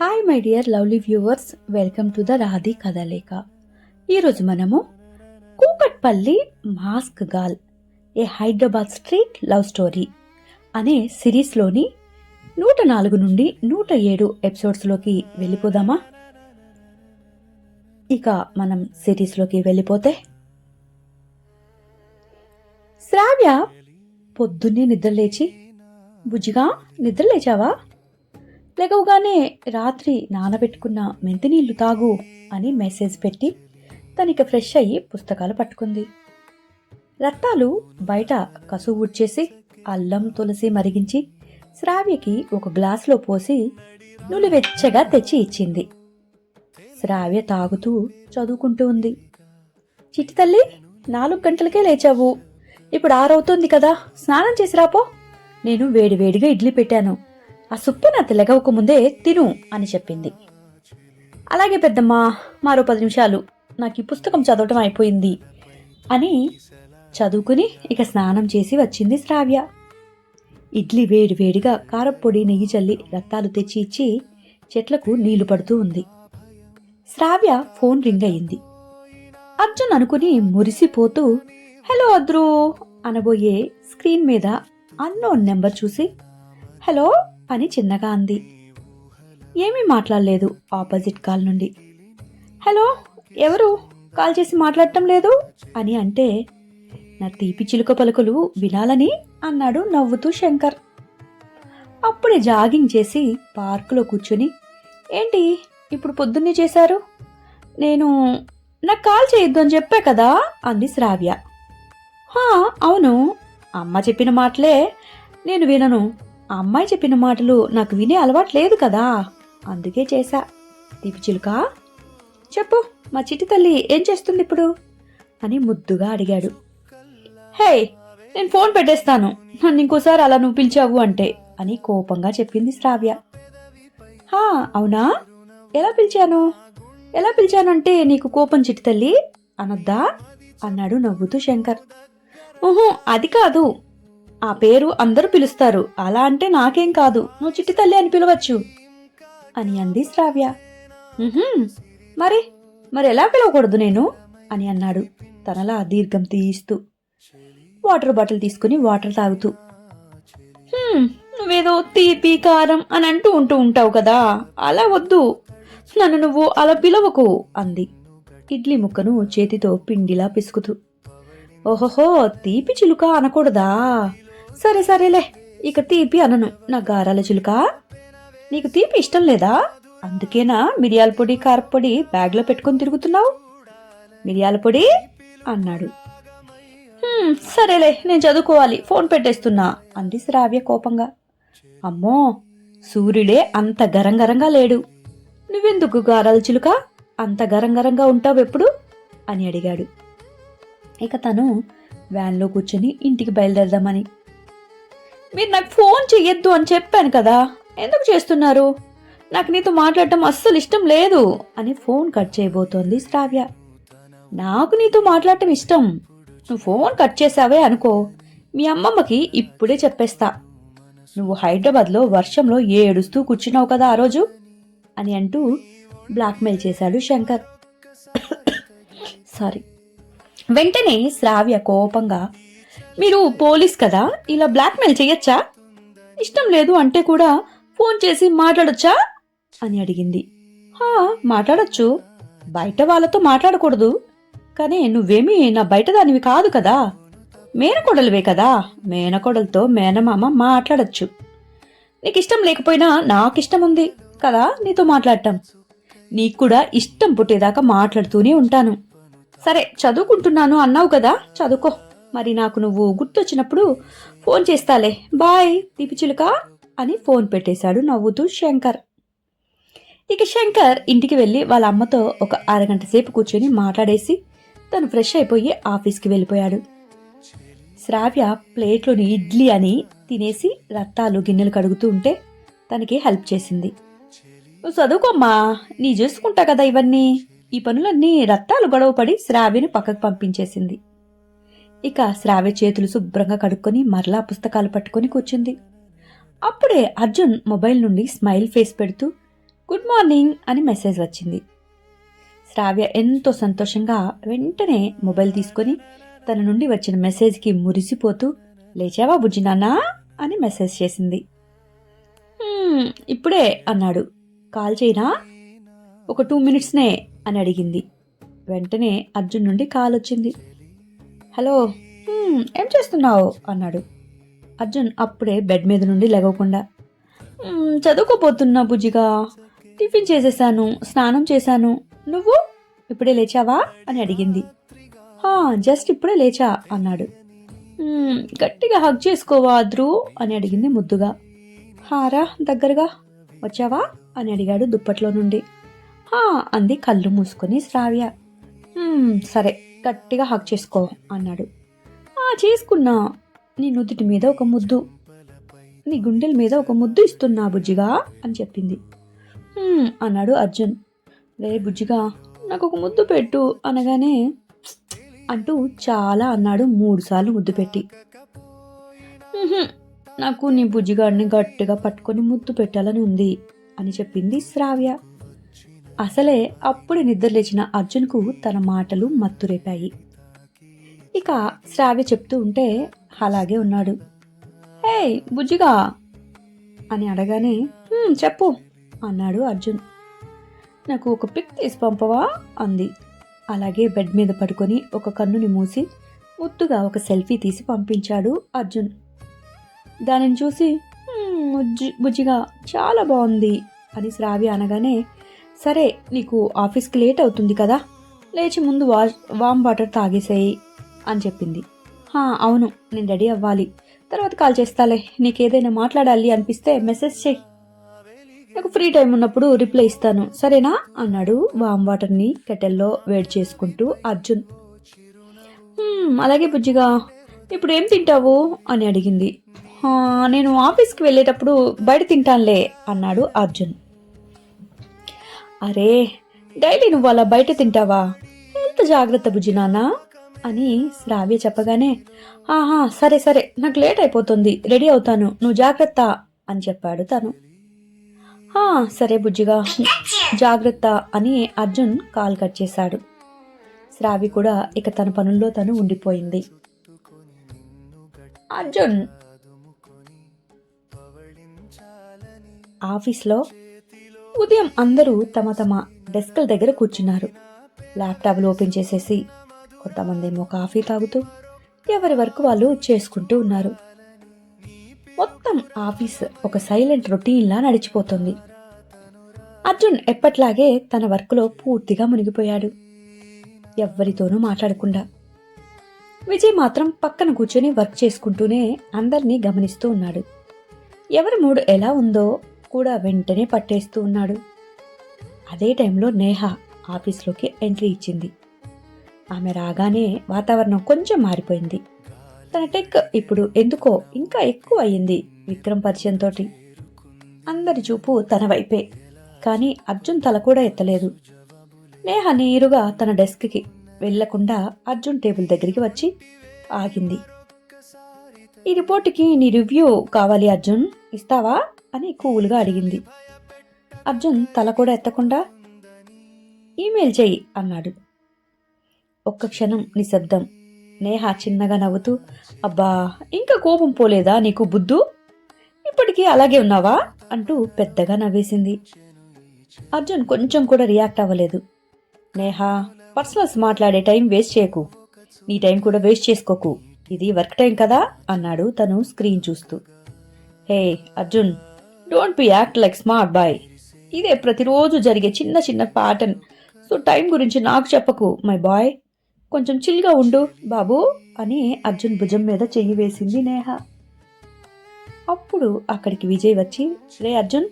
Hi my dear lovely viewers, welcome to the రాధి కథలేఖ. ఈరోజు మనము Kukatpally mask gal a Hyderabad street love story అనే సిరీస్లోని 104 నుండి 107 ఎపిసోడ్స్లోకి వెళ్ళిపోదామా? ఇక మనం సిరీస్లోకి వెళ్ళిపోతే, శ్రావ్య పొద్దున్నే నిద్రలేచి, బుజ్జిగా నిద్రలేచావా? లేకగానే రాత్రి నానబెట్టుకున్న మెంతినీళ్లు తాగు అని మెసేజ్ పెట్టి తనిక ఫ్రెష్ అయ్యి పుస్తకాలు పట్టుకుంది. రత్తాలు బయట కసువు ఊడ్చేసి అల్లం తులసి మరిగించి శ్రావ్యకి ఒక గ్లాసులో పోసి నులివెచ్చగా తెచ్చి ఇచ్చింది. శ్రావ్య తాగుతూ చదువుకుంటూ ఉంది. చిట్టి తల్లి, 4 గంటలకే లేచావు, ఇప్పుడు 6 అవుతుంది కదా, స్నానం చేసి రాపో. నేను వేడివేడిగా ఇడ్లీ పెట్టాను, ఆ సుప్పు నా తెలగవక ముందే తిను అని చెప్పింది. అలాగే పెద్దమ్మా, మరో 10 నిమిషాలు, నాకు ఈ పుస్తకం చదవటం అయిపోయింది అని చదువుకుని ఇక స్నానం చేసి వచ్చింది శ్రావ్య. ఇడ్లీ వేడివేడిగా కారప్పొడి నెయ్యి చల్లి రత్తాలు తెచ్చి ఇచ్చి చెట్లకు నీళ్లు పడుతూ ఉంది. శ్రావ్య ఫోన్ రింగ్ అయింది. అర్జున్ అనుకుని మురిసిపోతూ హలో అద్రు అనబోయే స్క్రీన్ మీద అన్నోన్ నెంబర్ చూసి హలో అని చిన్నగా అంది. ఏమీ మాట్లాడలేదు ఆపోజిట్ కాల్ నుండి. హలో, ఎవరు కాల్ చేసి మాట్లాడటం లేదు అని అంటే, నా తీపి చిలుక పలుకులు వినాలని అన్నాడు నవ్వుతూ శంకర్. అప్పుడే జాగింగ్ చేసి పార్కులో కూర్చుని, ఏంటి ఇప్పుడు పొద్దున్నే చేశారు? నాకు కాల్ చేయొద్దు అని చెప్పా కదా అంది శ్రావ్య. అవును, అమ్మ చెప్పిన మాటలే నేను వినను, ఆ అమ్మాయి చెప్పిన మాటలు నాకు వినే అలవాటు లేదు కదా, అందుకే చేశా. తీపి చిలుక, చెప్పు, మా చిట్టి తల్లి ఏం చేస్తుంది ఇప్పుడు అని ముద్దుగా అడిగాడు. హే, నేను ఫోన్ పెట్టేస్తాను, నన్ను ఇంకోసారి అలా నువ్వు పిలిచావు అంటే అని కోపంగా చెప్పింది శ్రావ్య. అవునా, ఎలా పిలిచాను అంటే నీకు కోపం చిట్టి తల్లి అనొద్దా అన్నాడు నవ్వుతూ శంకర్. అది కాదు, ఆ పేరు అందరూ పిలుస్తారు, అలా అంటే నాకేం కాదు, నువ్వు చిట్టి తల్లి అని పిలవచ్చు అని అంది శ్రావ్య. మరి ఎలా పిలవకూడదు నేను అని అన్నాడు తనలా దీర్ఘం తీస్తూ, వాటర్ బాటిల్ తీసుకుని వాటర్ తాగుతూ. నువ్వేదో తీపి కారం అని ఉంటూ ఉంటావు కదా, అలా వద్దు, నన్ను నువ్వు అలా పిలవకు అంది ఇడ్లీ ముక్కను చేతితో పిండిలా పిసుకుతూ. ఓహోహో, తీపి చిలుక అనకూడదా? సరేలే, ఇక తీపి అనను, నా గారాల చిలుక. నీకు తీపి ఇష్టం లేదా? అందుకేనా మిరియాల పొడి కారపొడి బ్యాగ్లో పెట్టుకుని తిరుగుతున్నావు? మిరియాల పొడి అన్నాడు. సరేలే, నేను చదువుకోవాలి, ఫోన్ పెట్టేస్తున్నా అంది శ్రావ్య కోపంగా. అమ్మో, సూర్యుడే అంత గరంగరంగా లేడు, నువ్వెందుకు గారాల చిలుక అంత గరంగరంగా ఉంటావు ఎప్పుడు అని అడిగాడు. ఇక తను వ్యాన్లో కూర్చొని ఇంటికి బయలుదేరదామని. మీరు నాకు ఫోన్ చెయ్యొద్దు అని చెప్పాను కదా, ఎందుకు చేస్తున్నారు? నాకు నీతో మాట్లాడటం అస్సలు ఇష్టం లేదు అని ఫోన్ కట్ చేయబోతోంది శ్రావ్య. నాకు నీతో మాట్లాడటం ఇష్టం, నువ్వు ఫోన్ కట్ చేసావే అనుకో, మీ అమ్మమ్మకి ఇప్పుడే చెప్పేస్తా, నువ్వు హైదరాబాద్లో వర్షంలో ఏడుస్తూ కూర్చున్నావు కదా ఆ రోజు అని అంటూ బ్లాక్మెయిల్ చేశాడు శంకర్. సారీ. వెంటనే శ్రావ్య కోపంగా, మీరు పోలీస్ కదా, ఇలా బ్లాక్మెయిల్ చెయ్యొచ్చా? ఇష్టం లేదు అంటే కూడా ఫోన్ చేసి మాట్లాడొచ్చా అని అడిగింది. మాట్లాడొచ్చు, బయట వాళ్ళతో మాట్లాడకూడదు, కానీ నువ్వేమీ నా బయట దానివి కాదు కదా, మేనకోడలివే కదా, మేనకోడలతో మేనమామ మాట్లాడొచ్చు. నీకు ఇష్టం లేకపోయినా నాకిష్టం ఉంది కదా నీతో మాట్లాడటం, నీకు కూడా ఇష్టం పుట్టేదాకా మాట్లాడుతూనే ఉంటాను. సరే, చదువుకుంటున్నాను అన్నావు కదా, చదువుకో, మరి నాకు నువ్వు గుర్తొచ్చినప్పుడు ఫోన్ చేస్తాలే, బాయ్ తీపి చిలుక అని ఫోన్ పెట్టేశాడు నవ్వుతూ శంకర్. ఇక శంకర్ ఇంటికి వెళ్ళి వాళ్ళ అమ్మతో ఒక అరగంట సేపు కూర్చొని మాట్లాడేసి తను ఫ్రెష్ అయిపోయి ఆఫీస్కి వెళ్ళిపోయాడు. శ్రావ్య ప్లేట్లోని ఇడ్లీ అని తినేసి రత్తాలు గిన్నెలు కడుగుతూ ఉంటే తనకి హెల్ప్ చేసింది. నువ్వు చదువుకోమ్మా, నీ చూసుకుంటా కదా ఇవన్నీ. ఈ పనులన్నీ రత్తాలు గొడవపడి శ్రావ్యని పక్కకు పంపించేసింది. ఇక శ్రావ్య చేతులు శుభ్రంగా కడుక్కొని మరలా పుస్తకాలు పట్టుకొని కూర్చుంది. అప్పుడే అర్జున్ మొబైల్ నుండి స్మైల్ ఫేస్ పెడుతూ గుడ్ మార్నింగ్ అని మెసేజ్ వచ్చింది. శ్రావ్య ఎంతో సంతోషంగా వెంటనే మొబైల్ తీసుకొని తన నుండి వచ్చిన మెసేజ్కి మురిసిపోతూ లేచావా బుజ్జి నాన్నా అని మెసేజ్ చేసింది. ఇప్పుడే అన్నాడు. కాల్ చేయనా? ఒక 2 minutesనే అని అడిగింది. వెంటనే అర్జున్ నుండి కాల్ వచ్చింది. హలో, ఏం చేస్తున్నావు అన్నాడు. అర్జున్ అప్పుడే బెడ్ మీద నుండి లెగవకుండా చదువుకోపోతున్నా బుజ్జిగా, టిఫిన్ చేసేసాను, స్నానం చేశాను. నువ్వు ఇప్పుడే లేచావా అని అడిగింది. జస్ట్ ఇప్పుడే లేచా అన్నాడు. గట్టిగా హగ్ చేసుకోవా అద్రు అని అడిగింది ముద్దుగా. హారా దగ్గరగా వచ్చావా అని అడిగాడు దుప్పట్లో నుండి. అంది కళ్ళు మూసుకొని శ్రావ్య. సరే గట్టిగా హగ్ చేసుకో అన్నాడు. చేసుకున్నా, నీ నుదుటి మీద ఒక ముద్దు, నీ గుండెల మీద ఒక ముద్దు ఇస్తున్నా బుజ్జిగా అని చెప్పింది. అన్నాడు అర్జున్. రే బుజ్జిగా నాకు ఒక ముద్దు పెట్టు అనగానే అంటూ చాలా అన్నాడు 3 సార్లు ముద్దు పెట్టి. నాకు నీ బుజ్జిగాడిని గట్టిగా పట్టుకొని ముద్దు పెట్టాలని ఉంది అని చెప్పింది శ్రావ్య. అసలే అప్పుడే నిద్రలేచిన అర్జున్కు తన మాటలు మత్తురేపాయి. ఇక శ్రావ్య చెప్తూ ఉంటే అలాగే ఉన్నాడు. హే బుజ్జిగా అని అడగానే చెప్పు అన్నాడు అర్జున్. నాకు ఒక పిక్ తీసి పంపవా అంది. అలాగే బెడ్ మీద పడుకొని ఒక కన్నుని మూసి ముద్దుగా ఒక సెల్ఫీ తీసి పంపించాడు అర్జున్. దానిని చూసి బుజ్జిగా చాలా బాగుంది అని శ్రావ్య అనగానే, సరే నీకు ఆఫీస్కి లేట్ అవుతుంది కదా, లేచి ముందు వామ్ వాటర్ తాగేసేయి అని చెప్పింది. అవును, నేను రెడీ అవ్వాలి, తర్వాత కాల్ చేస్తాలే, నీకేదైనా మాట్లాడాలి అనిపిస్తే మెసేజ్ చేయి, నాకు ఫ్రీ టైం ఉన్నప్పుడు రిప్లై ఇస్తాను సరేనా అన్నాడు వామ్ వాటర్ని కెటల్లో వేడి చేసుకుంటూ అర్జున్. అలాగే బుజ్జిగా, ఇప్పుడు ఏం తింటావు అని అడిగింది. నేను ఆఫీస్కి వెళ్ళేటప్పుడు బయట తింటానులే అన్నాడు అర్జున్. అరే డైలీ నువ్వు అలా బయట తింటావా, ఎంత జాగ్రత్త బుజ్జి నాన్న అని శ్రావ్య చెప్పగానే, సరే సరే నాకు లేట్ అయిపోతుంది, రెడీ అవుతాను, నువ్వు జాగ్రత్త అని చెప్పాడు తను. సరే బుజ్జిగా జాగ్రత్త అని అర్జున్ కాల్ కట్ చేశాడు. శ్రావ్య కూడా ఇక తన పనుల్లో తను ఉండిపోయింది. అర్జున్ ఆఫీస్లో ఉదయం అందరూ తమ తమ డెస్క్ల దగ్గర కూర్చున్నారు. ల్యాప్టాప్లు ఓపెన్ చేసేసి కొంతమంది ఏమో కాఫీ తాగుతూ ఎవరి వర్క్ వాళ్ళు చేసుకుంటూ ఉన్నారు. మొత్తం ఆఫీస్ ఒక సైలెంట్ రొటీన్లా నడిచిపోతుంది. అర్జున్ ఎప్పట్లాగే తన వర్క్లో పూర్తిగా మునిగిపోయాడు, ఎవ్వరితోనూ మాట్లాడకుండా. విజయ్ మాత్రం పక్కన కూర్చొని వర్క్ చేసుకుంటూనే అందరినీ గమనిస్తూ ఉన్నాడు. ఎవరి మూడు ఎలా ఉందో కూడా వెంటనే పట్టేస్తూ ఉన్నాడు. అదే టైంలో నేహ ఆఫీస్లోకి ఎంట్రీ ఇచ్చింది. ఆమె రాగానే వాతావరణం కొంచెం మారిపోయింది. తన టెక్ ఇప్పుడు ఎందుకో ఇంకా ఎక్కువ అయ్యింది విక్రమ్ పరిచయంతో. అందరి చూపు తన వైపే, కానీ అర్జున్ తల కూడా ఎత్తలేదు. నేహ నేరుగా తన డెస్క్కి వెళ్లకుండా అర్జున్ టేబుల్ దగ్గరికి వచ్చి ఆగింది. ఈ రిపోర్టుకి నీ రివ్యూ కావాలి అర్జున్, ఇస్తావా అని కూల్గా అడిగింది. అర్జున్ తల కూడా ఎత్తకుండా ఈమెయిల్ చెయ్యి అన్నాడు. ఒక్క క్షణం నిశ్శబ్దం. నేహ చిన్నగా నవ్వుతూ, అబ్బా ఇంకా కోపం పోలేదా నీకు బుద్ధు, ఇప్పటికీ అలాగే ఉన్నావా అంటూ పెద్దగా నవ్వేసింది. అర్జున్ కొంచెం కూడా రియాక్ట్ అవ్వలేదు. నేహ పర్సనల్స్ మాట్లాడే టైం వేస్ట్ చేయకు, నీ టైం కూడా వేస్ట్ చేసుకోకు, ఇది వర్క్ టైం కదా అన్నాడు తను స్క్రీన్ చూస్తూ. Hey Arjun, don't be act like smart boy, ఇదే ప్రతిరోజు జరిగే చిన్న చిన్న ప్యాటర్న్, సో టైం గురించి నాకు చెప్పకు మై బాయ్, కొంచెం చిల్గా ఉండు బాబు అని అర్జున్ భుజం మీద చెయ్యి వేసింది నేహ. అప్పుడు అక్కడికి విజయ్ వచ్చి, రే అర్జున్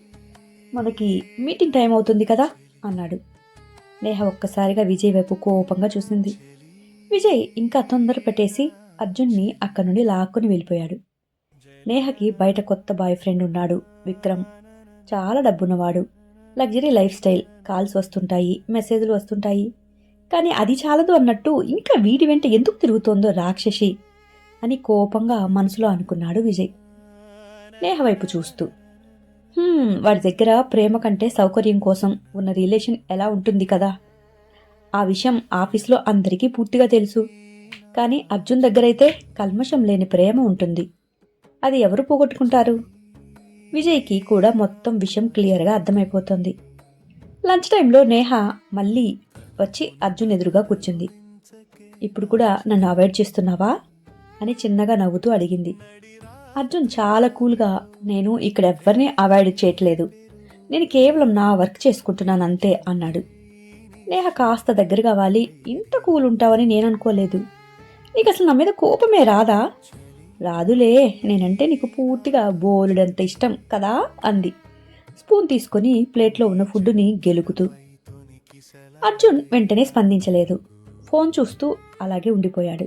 మనకి మీటింగ్ టైం అవుతుంది కదా అన్నాడు. నేహ ఒక్కసారిగా విజయ్ వైపు కోపంగా చూసింది. విజయ్ ఇంకా తొందర పెట్టేసి అర్జున్ని అక్కడి నుండి లాక్కుని వెళ్ళిపోయాడు. నేహకి బయట కొత్త బాయ్ ఫ్రెండ్ ఉన్నాడు విక్రమ్, చాలా డబ్బున్నవాడు, లగ్జరీ లైఫ్ స్టైల్, కాల్స్ వస్తుంటాయి, మెసేజ్లు వస్తుంటాయి, కానీ అది చాలదు అన్నట్టు ఇంకా వీడి వెంట ఎందుకు తిరుగుతోందో రాక్షసి అని కోపంగా మనసులో అనుకున్నాడు విజయ్ నేహ వైపు చూస్తూ. వాడి దగ్గర ప్రేమ కంటే సౌకర్యం కోసం ఉన్న రిలేషన్ ఎలా ఉంటుంది కదా. ఆ విషయం ఆఫీస్లో అందరికీ పూర్తిగా తెలుసు. కానీ అర్జున్ దగ్గరైతే కల్మషం లేని ప్రేమ ఉంటుంది. అది ఎవరు పోగొట్టుకుంటారు? విజయ్కి కూడా మొత్తం విషయం క్లియర్గా అర్థమైపోతుంది. లంచ్ టైంలో నేహ మళ్ళీ వచ్చి అర్జున్ ఎదురుగా కూర్చుంది. ఇప్పుడు కూడా నన్ను అవాయిడ్ చేస్తున్నావా అని చిన్నగా నవ్వుతూ అడిగింది. అర్జున్ చాలా కూల్గా, నేను ఇక్కడ ఎవ్వరినీ అవాయిడ్ చేయట్లేదు, నేను కేవలం నా వర్క్ చేసుకుంటున్నాను అంతే అన్నాడు. నేహ కాస్త దగ్గర కావాలి, ఇంత కూల్ ఉంటావని నేను అనుకోలేదు. నీకు అసలు నా మీద కోపమే రాదా? రాదులే, నేనంటే నీకు పూర్తిగా బోలెడంత ఇష్టం కదా అంది, స్పూన్ తీసుకొని ప్లేట్లో ఉన్న ఫుడ్డుని గెలుకుతూ. అర్జున్ వెంటనే స్పందించలేదు. ఫోన్ చూస్తూ అలాగే ఉండిపోయాడు.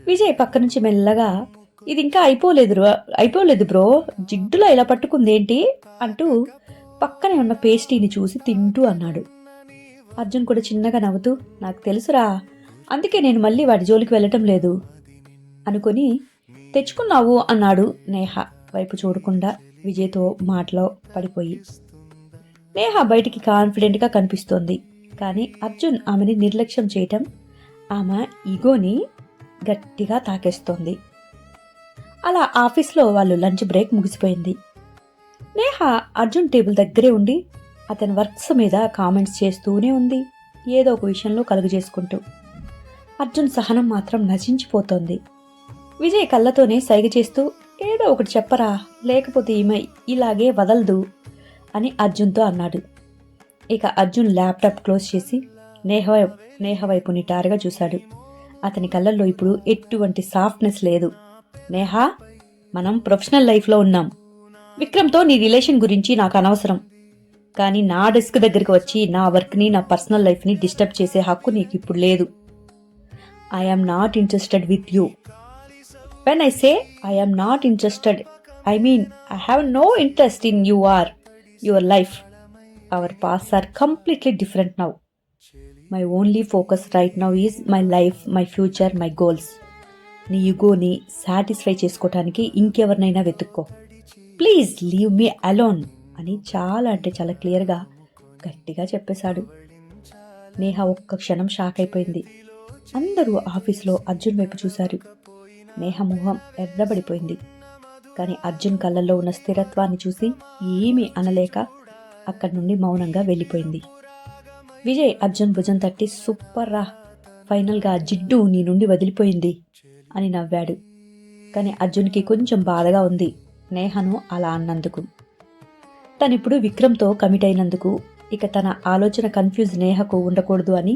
విజయ్ పక్క నుంచి మెల్లగా, ఇది ఇంకా అయిపోలేదు బ్రో, జిడ్డులా ఇలా పట్టుకుందేంటి అంటూ పక్కనే ఉన్న పేస్ట్రీని చూసి తింటూ అన్నాడు. అర్జున్ కూడా చిన్నగా నవ్వుతూ, నాకు తెలుసురా, అందుకే నేను మళ్ళీ వాడి జోలికి వెళ్ళటం లేదు అనుకుని, తెచ్చుకున్నావు అన్నాడు నేహ వైపు చూడకుండా విజయ్తో మాటలో పడిపోయి. నేహ బయటికి కాన్ఫిడెంట్గా కనిపిస్తోంది. కానీ అర్జున్ ఆమెని నిర్లక్ష్యం చేయటం ఆమె ఈగోని గట్టిగా తాకేస్తోంది. అలా ఆఫీస్లో వాళ్ళు లంచ్ బ్రేక్ ముగిసిపోయింది. నేహ అర్జున్ టేబుల్ దగ్గరే ఉండి అతని వర్క్స్ మీద కామెంట్స్ చేస్తూనే ఉంది, ఏదో ఒక విషయంలో కలుగు చేసుకుంటూ. అర్జున్ సహనం మాత్రం నశించిపోతోంది. విజయ్ కళ్ళతోనే సైగ చేస్తూ, ఏదో ఒకటి చెప్పరా, లేకపోతే ఈమె ఇలాగే వదలదు అని అర్జున్తో అన్నాడు. ఇక అర్జున్ ల్యాప్టాప్ క్లోజ్ చేసి నేహ వైపు నిటారుగా చూశాడు. అతని కళ్ళల్లో ఇప్పుడు ఎటువంటి సాఫ్ట్నెస్ లేదు. నేహా, మనం ప్రొఫెషనల్ లైఫ్లో ఉన్నాం. విక్రమ్తో నీ రిలేషన్ గురించి నాకు అనవసరం. కానీ నా డెస్క్ దగ్గరికి వచ్చి నా వర్క్ని, నా పర్సనల్ లైఫ్ని డిస్టర్బ్ చేసే హక్కు నీకు ఇప్పుడు లేదు. I'm not interested with you. When I say I'm not interested, I mean I have no interest in your life. Our paths are completely different now. My only focus right now is my life, my future, my goals. నీ యుగోని satisfy చేసుకోవటానికి ఇంకెవరినైనా వెతుక్కో. Please leave me alone అని చాలా అంటే చాలా క్లియర్గా గట్టిగా చెప్పేశాడు. నేహ ఒక్క క్షణం షాక్ అయిపోయింది. అందరూ ఆఫీస్లో అర్జున్ వైపు చూశారు. నేహ మొహం ఎర్రబడిపోయింది. కానీ అర్జున్ కళ్ళల్లో ఉన్న స్థిరత్వాన్ని చూసి ఏమీ అనలేక అక్కడి నుండి మౌనంగా వెళ్ళిపోయింది. విజయ్ అర్జున్ భుజం తట్టి, సూపర్ రా, ఫైనల్గా జిడ్డు నీ నుండి వదిలిపోయింది అని నవ్వాడు. కానీ అర్జున్కి కొంచెం బాధగా ఉంది నేహను అలా అన్నందుకు. తనిప్పుడు విక్రమ్తో కమిట్ అయినందుకు. ఇక తన ఆలోచన కన్ఫ్యూజ్ నేహకు ఉండకూడదు అని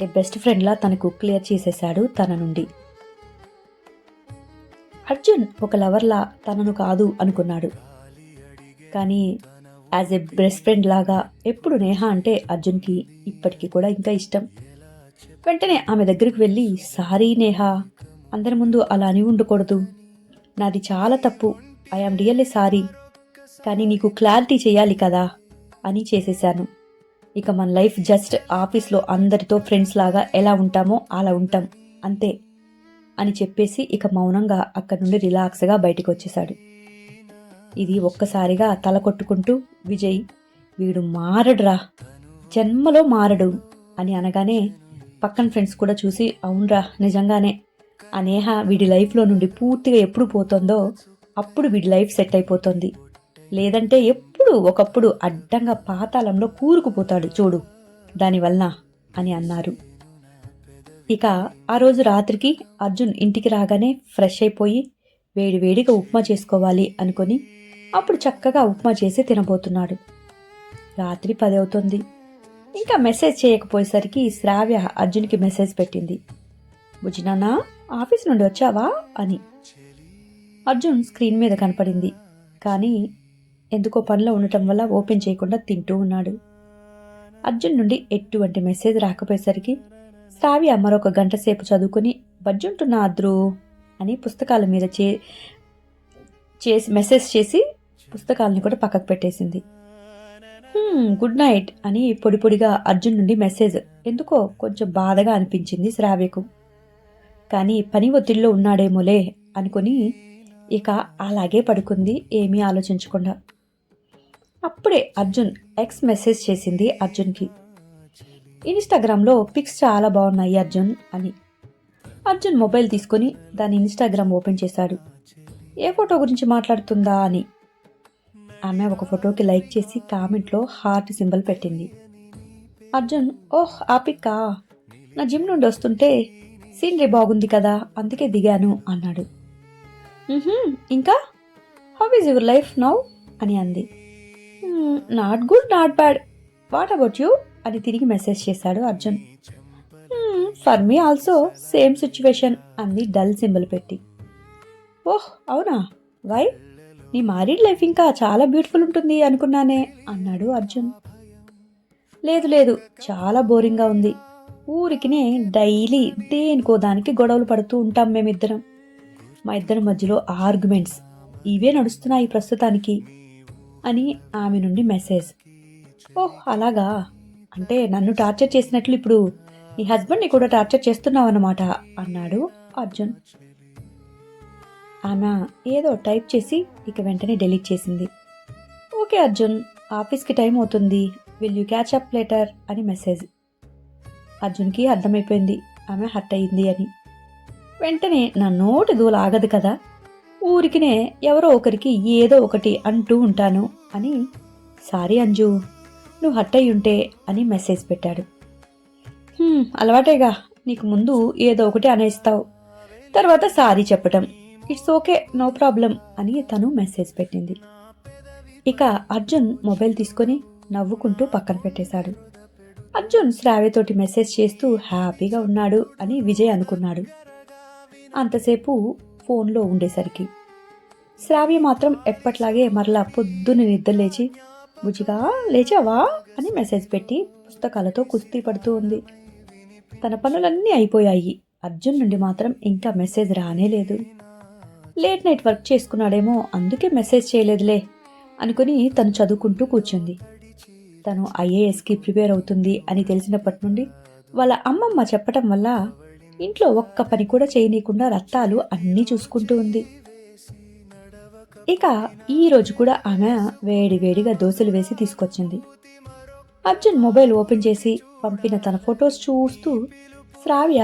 ఏ బెస్ట్ ఫ్రెండ్లా తనకు క్లియర్ చేసేశాడు తన నుండి. అర్జున్ ఒక లవర్లా తనను కాదు అనుకున్నాడు. కానీ యాజ్ ఏ బెస్ట్ ఫ్రెండ్ లాగా ఎప్పుడు నేహ అంటే అర్జున్కి ఇప్పటికీ కూడా ఇంకా ఇష్టం. వెంటనే ఆమె దగ్గరికి వెళ్ళి, సారీ నేహ, అందరి ముందు అలా అని ఉండకూడదు, నాది చాలా తప్పు, ఐఆమ్ రియల్లీ సారీ, కానీ నీకు క్లారిటీ చేయాలి కదా అని చేసేశాను. ఇక మన లైఫ్ జస్ట్ ఆఫీస్లో అందరితో ఫ్రెండ్స్ లాగా ఎలా ఉంటామో అలా ఉంటాం అంతే అని చెప్పేసి ఇక మౌనంగా అక్కడి నుండి రిలాక్స్గా బయటికి వచ్చేశాడు. ఇది ఒక్కసారిగా తల కొట్టుకుంటూ విజయ్, వీడు మారడురా, జన్మలో మారడు అని అనగానే పక్కన ఫ్రెండ్స్ కూడా చూసి, అవునరా నిజంగానే, ఆ నేహ వీడి లైఫ్లో నుండి పూర్తిగా ఎప్పుడు పోతుందో అప్పుడు వీడి లైఫ్ సెట్ అయిపోతుంది, లేదంటే ఎప్పుడు ఒకప్పుడు అడ్డంగా పాతాళంలో కూరుకుపోతాడు చూడు దానివల్ల అని అన్నారు. ఇక ఆ రోజు రాత్రికి అర్జున్ ఇంటికి రాగానే ఫ్రెష్ అయిపోయి వేడివేడిగా ఉప్మా చేసుకోవాలి అనుకొని అప్పుడు చక్కగా ఉప్మా చేసి తినబోతున్నాడు. రాత్రి 10 అవుతుంది. ఇంకా మెసేజ్ చేయకపోయేసరికి శ్రావ్య అర్జున్కి మెసేజ్ పెట్టింది. బుజ్జినానా, ఆఫీస్ నుండి వచ్చావా అని. అర్జున్ స్క్రీన్ మీద కనపడింది. కానీ ఎందుకో పనిలో ఉండటం వల్ల ఓపెన్ చేయకుండా తింటూ ఉన్నాడు. అర్జున్ నుండి ఎటువంటి మెసేజ్ రాకపోయేసరికి శ్రావ్య మరొక గంట సేపు చదువుకుని, బజ్జుంటున్నా అద్రు అని పుస్తకాల మీద చేసి మెసేజ్ చేసి పుస్తకాలని కూడా పక్కకు పెట్టేసింది. గుడ్ నైట్ అని పొడి పొడిగా అర్జున్ నుండి మెసేజ్ ఎందుకో కొంచెం బాధగా అనిపించింది శ్రావ్యకు. కానీ పని ఒత్తిడిలో ఉన్నాడేమోలే అనుకుని ఇక అలాగే పడుకుంది ఏమీ ఆలోచించకుండా. అప్పుడే అర్జున్ ఎక్స్ మెసేజ్ చేసింది అర్జున్కి. ఇన్స్టాగ్రామ్లో పిక్స్ చాలా బాగున్నాయి అర్జున్ అని. అర్జున్ మొబైల్ తీసుకొని దాని ఇన్స్టాగ్రామ్ ఓపెన్ చేశాడు. ఏ ఫోటో గురించి మాట్లాడుతుందా అని. ఆమె ఒక ఫోటోకి లైక్ చేసి కామెంట్లో హార్ట్ సింబల్ పెట్టింది. అర్జున్, ఓహ్ ఆ పిక్కా, నా జిమ్ నుండి వస్తుంటే సీనరీ బాగుంది కదా అందుకే దిగాను అన్నాడు. ఇంకా how is your life now అని అంది. Not good not bad, what about you అని తిరిగి మెసేజ్ చేశాడు Arjun. For me also same situation అంది డల్ సింబల్ పెట్టి. ఓహ్ అవునా, వై, నీ మ్యారీడ్ లైఫ్ ఇంకా చాలా బ్యూటిఫుల్ ఉంటుంది అనుకున్నానే అన్నాడు అర్జున్. లేదు లేదు, చాలా బోరింగ్గా ఉంది. ఊరికినే డైలీ దేనికో దానికి గొడవలు పడుతూ ఉంటాం మేమిద్దరం. మా ఇద్దరి మధ్యలో ఆర్గ్యుమెంట్స్ ఇవే నడుస్తున్నాయి ప్రస్తుతానికి అని ఆమె నుండి మెసేజ్. ఓహ్ అలాగా, అంటే నన్ను టార్చర్ చేసినట్లు ఇప్పుడు నీ హస్బెండ్ని కూడా టార్చర్ చేస్తున్నావన్నమాట అన్నాడు అర్జున్. ఆమె ఏదో టైప్ చేసి ఇక వెంటనే డిలీట్ చేసింది. ఓకే అర్జున్, ఆఫీస్కి టైం అవుతుంది, will you catch up later అని మెసేజ్. అర్జున్కి అర్థమైపోయింది ఆమె హర్ట్ అయింది అని. వెంటనే నా నోటి దూల ఆగదు కదా, ఊరికినే ఎవరో ఒకరికి ఏదో ఒకటి అంటూ ఉంటాను అని, సారీ అంజు, నువ్వు హర్ట్ అయి ఉంటే అని మెసేజ్ పెట్టాడు. అలవాటేగా, నీకు ముందు ఏదో ఒకటి అనేస్తావు, తర్వాత సారీ చెప్పటం, ఇట్స్ ఓకే నో ప్రాబ్లం అని తను మెసేజ్ పెట్టింది. ఇక అర్జున్ మొబైల్ తీసుకొని నవ్వుకుంటూ పక్కన పెట్టేశాడు. అర్జున్ శ్రావ్యతోటి మెసేజ్ చేస్తూ హ్యాపీగా ఉన్నాడు అని విజయ్ అనుకున్నాడు. అంతసేపు ఫోన్లో ఉండేసరికి శ్రావ్య మాత్రం ఎప్పట్లాగే మరలా పొద్దున్న నిద్ర లేచి బుజ్జిగా లేచావా అని మెసేజ్ పెట్టి పుస్తకాలతో కుస్తీ పడుతూ ఉంది. తన పనులన్నీ అయిపోయాయి. అర్జున్ నుండి మాత్రం ఇంకా మెసేజ్ రానే లేదు. లేట్ నైట్ వర్క్ చేసుకున్నాడేమో అందుకే మెసేజ్ చేయలేదులే అనుకుని తను చదువుకుంటూ కూర్చుంది. తను ఐఏఎస్కి ప్రిపేర్ అవుతుంది అని తెలిసినప్పటి నుండి వాళ్ళ అమ్మమ్మ చెప్పటం వల్ల ఇంట్లో ఒక్క పని కూడా చేయనీయకుండా రత్తాలు అన్నీ చూసుకుంటూ ఉంది. ఇక ఈ రోజు కూడా ఆమె వేడివేడిగా దోశలు వేసి తీసుకొచ్చింది. అర్జున్ మొబైల్ ఓపెన్ చేసి పంపిన తన ఫొటోస్ చూస్తూ శ్రావ్య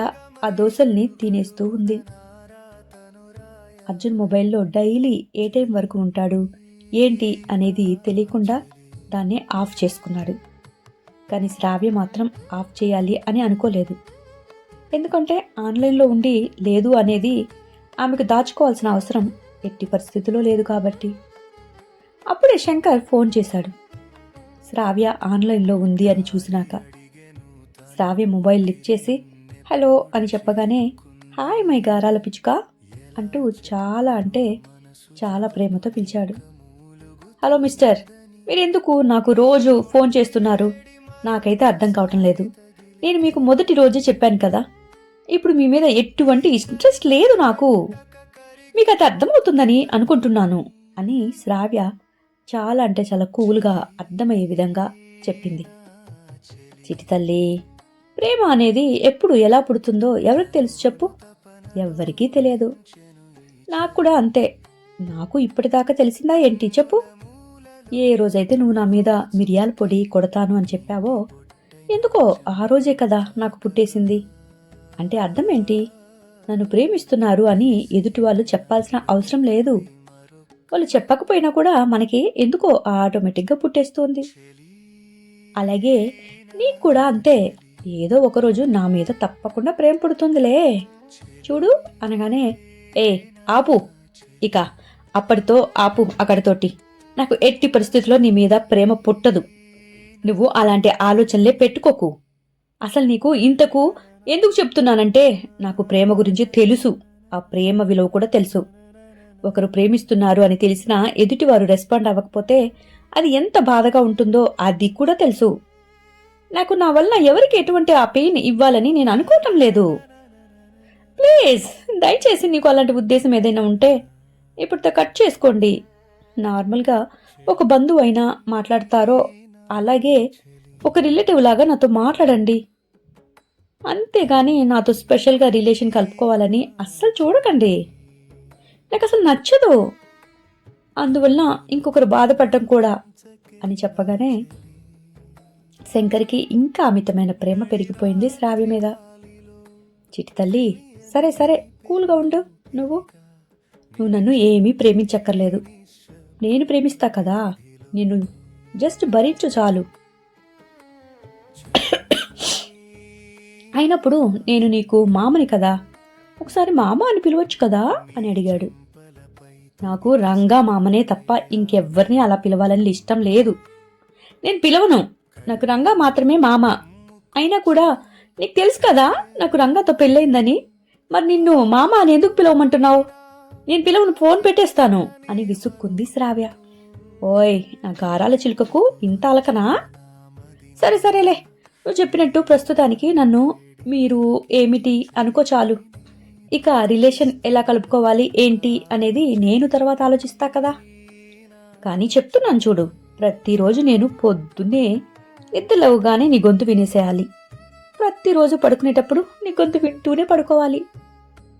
ఆ దోశల్ని తినేస్తూ ఉంది. అర్జున్ మొబైల్లో డైలీ ఏ టైం వరకు ఉంటాడు ఏంటి అనేది తెలియకుండా దాన్ని ఆఫ్ చేసుకున్నాడు. కానీ శ్రావ్య మాత్రం ఆఫ్ చేయాలి అని అనుకోలేదు. ఎందుకంటే ఆన్లైన్లో ఉండి లేదు అనేది ఆమెకు దాచుకోవాల్సిన అవసరం ఎట్టి పరిస్థితిలో లేదు కాబట్టి. అప్పుడే శంకర్ ఫోన్ చేశాడు. శ్రావ్య ఆన్లైన్లో ఉంది అని చూసినాక శ్రావ్య మొబైల్ లిఫ్ట్ చేసి హలో అని చెప్పగానే హాయ్ మై గారాల పిచ్చుక అంటూ చాలా అంటే చాలా ప్రేమతో పిలిచాడు. హలో మిస్టర్, మీరెందుకు నాకు రోజు ఫోన్ చేస్తున్నారు? నాకైతే అర్థం కావటం లేదు. నేను మీకు మొదటి రోజే చెప్పాను కదా, ఇప్పుడు మీ మీద ఎటువంటి ఇంట్రెస్ట్ లేదు నాకు. మీకు అది అర్థమవుతుందని అనుకుంటున్నాను అని శ్రావ్య చాలా అంటే చాలా కూల్గా అర్థమయ్యే విధంగా చెప్పింది. చిటి తల్లి, ప్రేమ అనేది ఎప్పుడు ఎలా పుడుతుందో ఎవరికి తెలుసు చెప్పు? ఎవ్వరికీ తెలియదు. నాకు కూడా అంతే. నాకు ఇప్పటిదాకా తెలిసిందా ఏంటి చెప్పు? ఏ రోజైతే నువ్వు నా మీద మిరియాల పొడి కొడతాను అని చెప్పావో ఎందుకో ఆ రోజే కదా నాకు పుట్టేసింది. అంటే అర్థం ఏంటి? నన్ను ప్రేమిస్తున్నారు అని ఎదుటి వాళ్ళు చెప్పాల్సిన అవసరం లేదు. వాళ్ళు చెప్పకపోయినా కూడా మనకి ఎందుకో ఆటోమేటిక్గా పుట్టేస్తుంది. అలాగే నీకు కూడా అంతే. ఏదో ఒకరోజు నా మీద తప్పకుండా ప్రేమ పుడుతుందిలే చూడు అనగానే ఏ ఆపు, ఇక అప్పటితో ఆపు అక్కడితోటి. నాకు ఎట్టి పరిస్థితుల్లో నీ మీద ప్రేమ పుట్టదు. నువ్వు అలాంటి ఆలోచనలే పెట్టుకోకు. అసలు నీకు ఇంతకు ఎందుకు చెప్తున్నానంటే నాకు ప్రేమ గురించి తెలుసు. ఆ ప్రేమ విలువ కూడా తెలుసు. ఒకరు ప్రేమిస్తున్నారు అని తెలిసినా ఎదుటివారు రెస్పాండ్ అవ్వకపోతే అది ఎంత బాధగా ఉంటుందో అది కూడా తెలుసు. నాకు నా వల్ల ఎవరికి ఎటువంటి ఆ పెయిన్ ఇవ్వాలని నేను అనుకోవటం లేదు. ప్లీజ్ దయచేసి నీకు అలాంటి ఉద్దేశం ఏదైనా ఉంటే ఇప్పుడుతో కట్ చేసుకోండి. నార్మల్గా ఒక బంధువు అయినా మాట్లాడతారో అలాగే ఒక రిలేటివ్ లాగా నాతో మాట్లాడండి. అంతేగాని నాతో స్పెషల్గా రిలేషన్ కలుపుకోవాలని అస్సలు చూడకండి. నాకు అసలు నచ్చదు, అందువల్ల ఇంకొకరు బాధపడటం కూడా అని చెప్పగానే శంకర్కి ఇంకా అమితమైన ప్రేమ పెరిగిపోయింది శ్రావ్య మీద. చిట్టి తల్లి, సరే సరే కూల్గా ఉండు. నువ్వు నువ్వు నన్ను ఏమీ ప్రేమించక్కర్లేదు, నేను ప్రేమిస్తా కదా, నిన్ను జస్ట్ భరించు చాలు. అయినప్పుడు నేను నీకు మామని కదా, ఒకసారి మామ అని పిలవచ్చు కదా అని అడిగాడు. నాకు రంగా మామనే తప్ప ఇంకెవ్వరిని అలా పిలవాలని ఇష్టం లేదు. నేను పిలవను, నాకు రంగా మాత్రమే మామ. అయినా కూడా నీకు తెలుసు కదా నాకు రంగాతో పెళ్ళయిందని, మరి నిన్ను మామ అని ఎందుకు పిలవమంటున్నావు? నేను పిలవను, ఫోన్ పెట్టేస్తాను అని విసుక్కుంది శ్రావ్య. ఓయ్, నా గారాల చిలుకకు ఇంత అలకనా? సరే సరేలే, నువ్వు చెప్పినట్టు ప్రస్తుతానికి నన్ను మీరు ఏమిటి అనుకో చాలు. ఇక రిలేషన్ ఎలా కలుపుకోవాలి ఏంటి అనేది నేను తర్వాత ఆలోచిస్తా కదా. కానీ చెప్తున్నాను చూడు, ప్రతిరోజు నేను పొద్దున్నే నిద్రలేవగానే నీ గొంతు వినేసేయాలి. ప్రతిరోజు పడుకునేటప్పుడు నీ గొంతు వింటూనే పడుకోవాలి.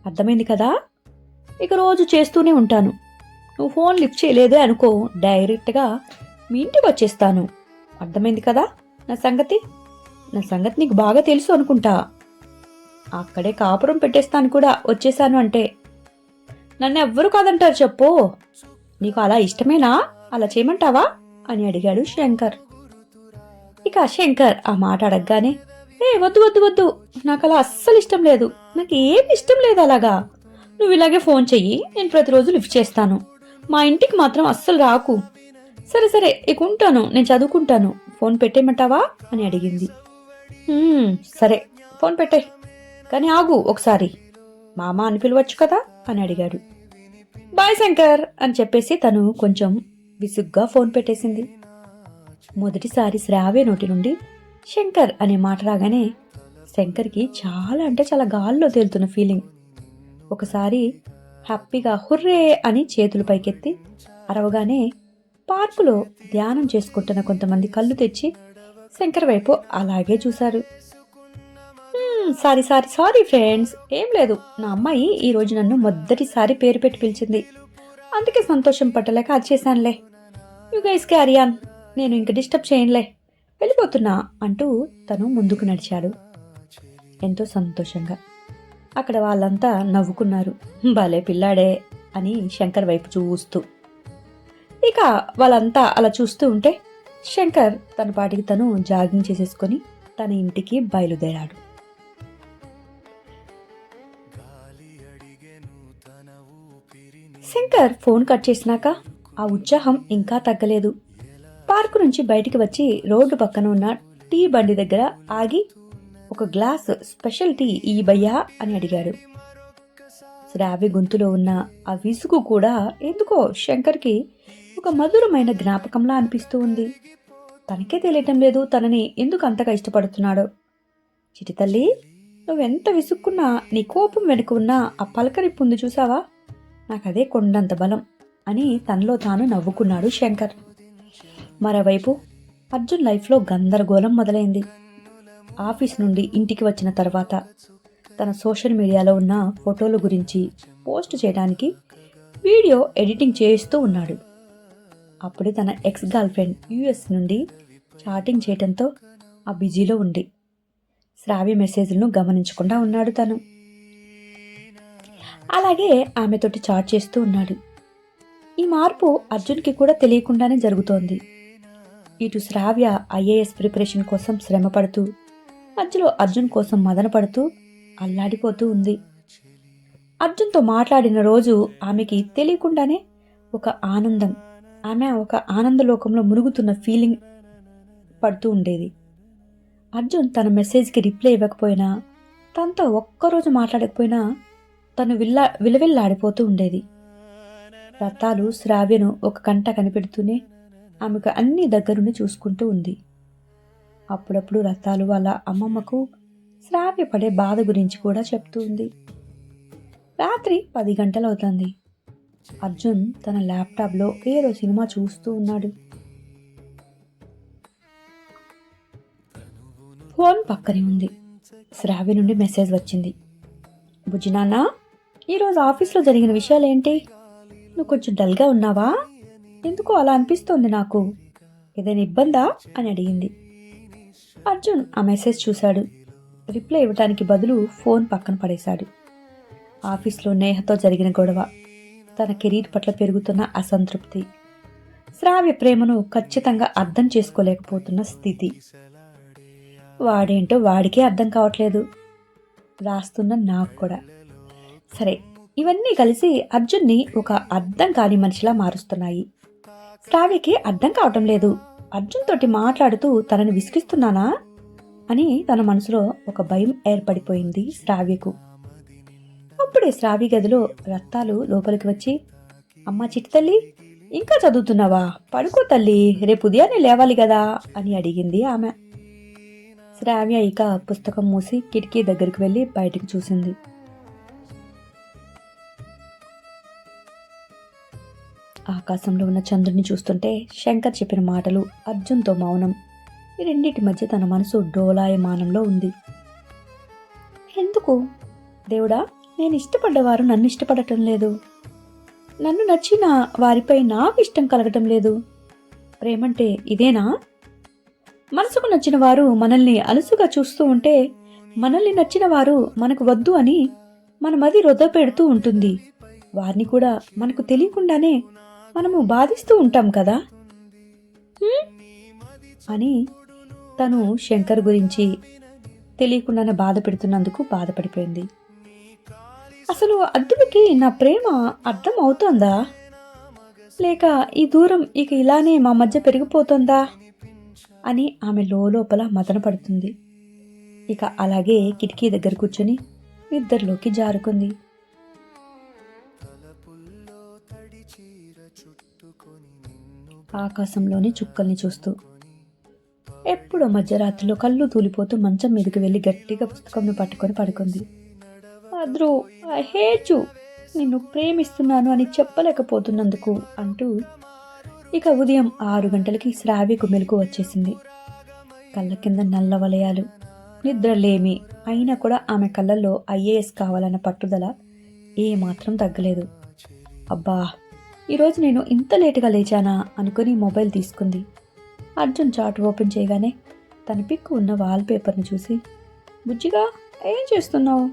అర్థమైంది కదా? ఇక రోజు చేస్తూనే ఉంటాను. నువ్వు ఫోన్ లిఫ్ట్ చేయలేదే అనుకో, డైరెక్ట్గా మీ ఇంటికి వచ్చేస్తాను. అర్థమైంది కదా నా సంగతి? నా సంగతి నీకు బాగా తెలుసు అనుకుంటా. అక్కడే కాపురం పెట్టేస్తాను కూడా వచ్చేసాను అంటే. నన్ను ఎవ్వరు కాదంటారు చెప్పు. నీకు అలా ఇష్టమేనా? అలా చేయమంటావా అని అడిగాడు శంకర్. ఇక శంకర్ ఆ మాట అడగగానే, వద్దు వద్దు వద్దు, నాకు అలా అస్సలు ఇష్టం లేదు, నాకు ఏమి ఇష్టం లేదు అలాగా. నువ్వు ఇలాగే ఫోన్ చెయ్యి, నేను ప్రతిరోజు లిఫ్ట్ చేస్తాను. మా ఇంటికి మాత్రం అస్సలు రాకు. సరే సరే, ఇక ఉంటాను, నేను చదువుకుంటాను. ఫోన్ పెట్టేయమంటావా అని అడిగింది. సరే, ఫోన్ పెట్టే, కానీ ఆగు ఒకసారి. మామ అని పిలవచ్చు కదా అని అడిగాడు. బాయ్ శంకర్ అని చెప్పేసి తను కొంచెం విసుగ్గా ఫోన్ పెట్టేసింది. మొదటిసారి శ్రావ్య నోటి నుండి శంకర్ అనే మాట రాగానే శంకర్కి చాలా అంటే చాలా గాల్లో తేలుతున్న ఫీలింగ్. ఒకసారి హ్యాపీగా హుర్రే అని చేతులు పైకెత్తి అరవగానే పార్కులో ధ్యానం చేసుకుంటున్న కొంతమంది కళ్ళు తెచ్చి శంకర్ వైపు అలాగే చూశారు. సారీ సారీ సారీ ఫ్రెండ్స్, ఏం లేదు, నా అమ్మాయి ఈరోజు నన్ను మొదటిసారి పేరు పెట్టి పిలిచింది, అందుకే సంతోషం పట్టలేక అది చేశానులే. యు గైస్ క్యారీ ఆన్, నేను ఇంక డిస్టర్బ్ చేయనులే, వెళ్ళిపోతున్నా అంటూ తను ముందుకు నడిచాడు ఎంతో సంతోషంగా. అక్కడ వాళ్ళంతా నవ్వుకున్నారు. భలే పిల్లాడే అని శంకర్ వైపు చూస్తూ. ఇక వాళ్ళంతా అలా చూస్తూ ఉంటే శంకర్ తన పాటికి తను జాగింగ్ చేసేసుకొని తన ఇంటికి బయలుదేరాడు. శంకర్ ఫోన్ కట్ చేసినాక ఆ ఉత్సాహం ఇంకా తగ్గలేదు. పార్కు నుంచి బయటికి వచ్చి రోడ్డు పక్కన ఉన్న టీ బండి దగ్గర ఆగి ఒక గ్లాస్ స్పెషల్ టీ ఈ భయ్యా అని అడిగాడు. శ్రావ్య గొంతులో ఉన్న ఆ విసుగు కూడా ఎందుకో శంకర్కి ఒక మధురమైన జ్ఞాపకంలా అనిపిస్తూ ఉంది. తనకే తెలియటం లేదు తనని ఎందుకు అంతగా ఇష్టపడుతున్నాడో. చిటి తల్లి, నువ్వెంత విసుక్కున్నా నీ కోపం వెనుక ఉన్న ఆ పలకరింపు ఉంది చూసావా, నాకదే కొండంత బలం అని తనలో తాను నవ్వుకున్నాడు శంకర్. మరోవైపు అర్జున్ లైఫ్లో గందరగోళం మొదలైంది. ఆఫీస్ నుండి ఇంటికి వచ్చిన తర్వాత తన సోషల్ మీడియాలో ఉన్న ఫోటోల గురించి పోస్ట్ చేయడానికి వీడియో ఎడిటింగ్ చేస్తూ ఉన్నాడు. అప్పుడే తన ఎక్స్ గర్ల్ ఫ్రెండ్ యుఎస్ నుండి చాటింగ్ చేయడంతో ఆ బిజీలో ఉండి శ్రావ్య మెసేజ్లను గమనించకుండా ఉన్నాడు తను. అలాగే ఆమెతోటి చాట్ చేస్తూ ఉన్నాడు. ఈ మార్పు అర్జున్కి కూడా తెలియకుండానే జరుగుతోంది. ఇటు శ్రావ్య ఐఏఎస్ ప్రిపరేషన్ కోసం శ్రమ పడుతూ, మధ్యలో అర్జున్ కోసం మదన పడుతూ అల్లాడిపోతూ ఉంది. అర్జున్తో మాట్లాడిన రోజు ఆమెకి తెలియకుండానే ఆమె ఒక ఆనందలోకంలో మునుగుతున్న ఫీలింగ్ పడుతూ ఉండేది. అర్జున్ తన మెసేజ్కి రిప్లై ఇవ్వకపోయినా, తనతో ఒక్కరోజు మాట్లాడకపోయినా తను విలవిల్లాడిపోతూ ఉండేది. రత్తాలు శ్రావ్యను ఒక కంట కనిపెడుతూనే ఆమెకు అన్ని దగ్గరుండి చూసుకుంటూ ఉంది. అప్పుడప్పుడు రత్తాలు వాళ్ళ అమ్మమ్మకు శ్రావ్య పడే బాధ గురించి కూడా చెప్తూ ఉంది. రాత్రి 10 గంటలవుతుంది. అర్జున్ తన ల్యాప్టాప్లో ఏదో సినిమా చూస్తూ ఉన్నాడు. ఫోన్ పక్కనే ఉంది. శ్రావ్య నుండి మెసేజ్ వచ్చింది. బుజ్జినాన్న, ఈరోజు ఆఫీస్లో జరిగిన విషయాలేంటి నువ్వు కొంచెం డల్గా ఉన్నావా? ఎందుకో అలా అనిపిస్తోంది నాకు. ఏదైనా ఇబ్బందా అని అడిగింది. అర్జున్ ఆ మెసేజ్ చూశాడు. రిప్లై ఇవ్వటానికి బదులు ఫోన్ పక్కన పడేశాడు. ఆఫీస్లో నేహతో జరిగిన గొడవ, తన కెరీర్ పట్ల పెరుగుతున్న అసంతృప్తి, శ్రావ్య ప్రేమను ఖచ్చితంగా అర్థం చేసుకోలేకపోతున్న స్థితి. వాడేంటో వాడికే అర్థం కావట్లేదు, రాస్తున్న నాకు కూడా. సరే, ఇవన్నీ కలిసి అర్జున్ని ఒక అర్థం కాని మనిషిలా మారుస్తున్నాయి. శ్రావ్యకి అర్థం కావటం లేదు. అర్జున్ తోటి మాట్లాడుతూ తనని విసిగిస్తున్నానా అని తన మనసులో ఒక భయం ఏర్పడిపోయింది శ్రావ్యకు. అప్పుడే శ్రావ్య గదిలో రత్తాలు లోపలికి వచ్చి, అమ్మా చిట్టి తల్లి, ఇంకా చదువుతున్నావా? పడుకో తల్లి, రేపు ఉదయాన్నే లేవాలి కదా అని అడిగింది ఆమె. శ్రావ్య ఇక పుస్తకం మూసి కిటికీ దగ్గరికి వెళ్ళి బయటికి చూసింది. ఆకాశంలో ఉన్న చంద్రుని చూస్తుంటే శంకర్ చెప్పిన మాటలు, అర్జున్తో మౌనం, ఈ రెండింటి మధ్య తన మనసు డోలాయమానంలో ఉంది. ఎందుకు దేవుడా, నేను ఇష్టపడ్డవారు నన్ను ఇష్టపడటం లేదు, నన్ను నచ్చిన వారిపై నాకు ఇష్టం కలగటం లేదు. ప్రేమంటే ఇదేనా? మనసుకు నచ్చిన వారు మనల్ని అలుసుగా చూస్తూ ఉంటే, మనల్ని నచ్చిన వారు మనకు వద్దు అని మన మది రొద్ద పెడుతూ ఉంటుంది. వారిని కూడా మనకు తెలియకుండానే మనము బాధిస్తూ ఉంటాం కదా అని తను శంకర్ గురించి తెలియకుండానే బాధ పెడుతున్నందుకు బాధపడిపోయింది. అసలు అర్జున్కి నా ప్రేమ అర్థం అవుతోందా, లేక ఈ దూరం ఇక ఇలానే మా మధ్య పెరిగిపోతుందా అని ఆమె లోపల మదన పడుతుంది. ఇక అలాగే కిటికీ దగ్గర కూర్చొని నిద్రలోకి జారుకుంది. ఆకాశంలోని చుక్కల్ని చూస్తూ ఎప్పుడో మధ్యరాత్రిలో కళ్ళు తూలిపోతూ మంచం మీదకి వెళ్ళి గట్టిగా పుస్తకంను పట్టుకొని పడుకుంది. అద్రు, ఐ హేట్ యు, నిన్ను ప్రేమిస్తున్నాను అని చెప్పలేకపోతున్నందుకు అంటూ ఇక ఉదయం 6 గంటలకి శ్రావ్యకు మెలకు వచ్చేసింది. కళ్ళ కింద నల్ల వలయాలు, నిద్రలేమి, అయినా కూడా ఆమె కళ్ళల్లో IAS కావాలన్న పట్టుదల ఏమాత్రం తగ్గలేదు. అబ్బా, ఈరోజు నేను ఇంత లేటుగా లేచానా అనుకుని మొబైల్ తీసుకుంది. అర్జున్ చాట్ ఓపెన్ చేయగానే తన పిక్ ఉన్న వాల్పేపర్ని చూసి, బుజ్జిగా ఏం చేస్తున్నావు?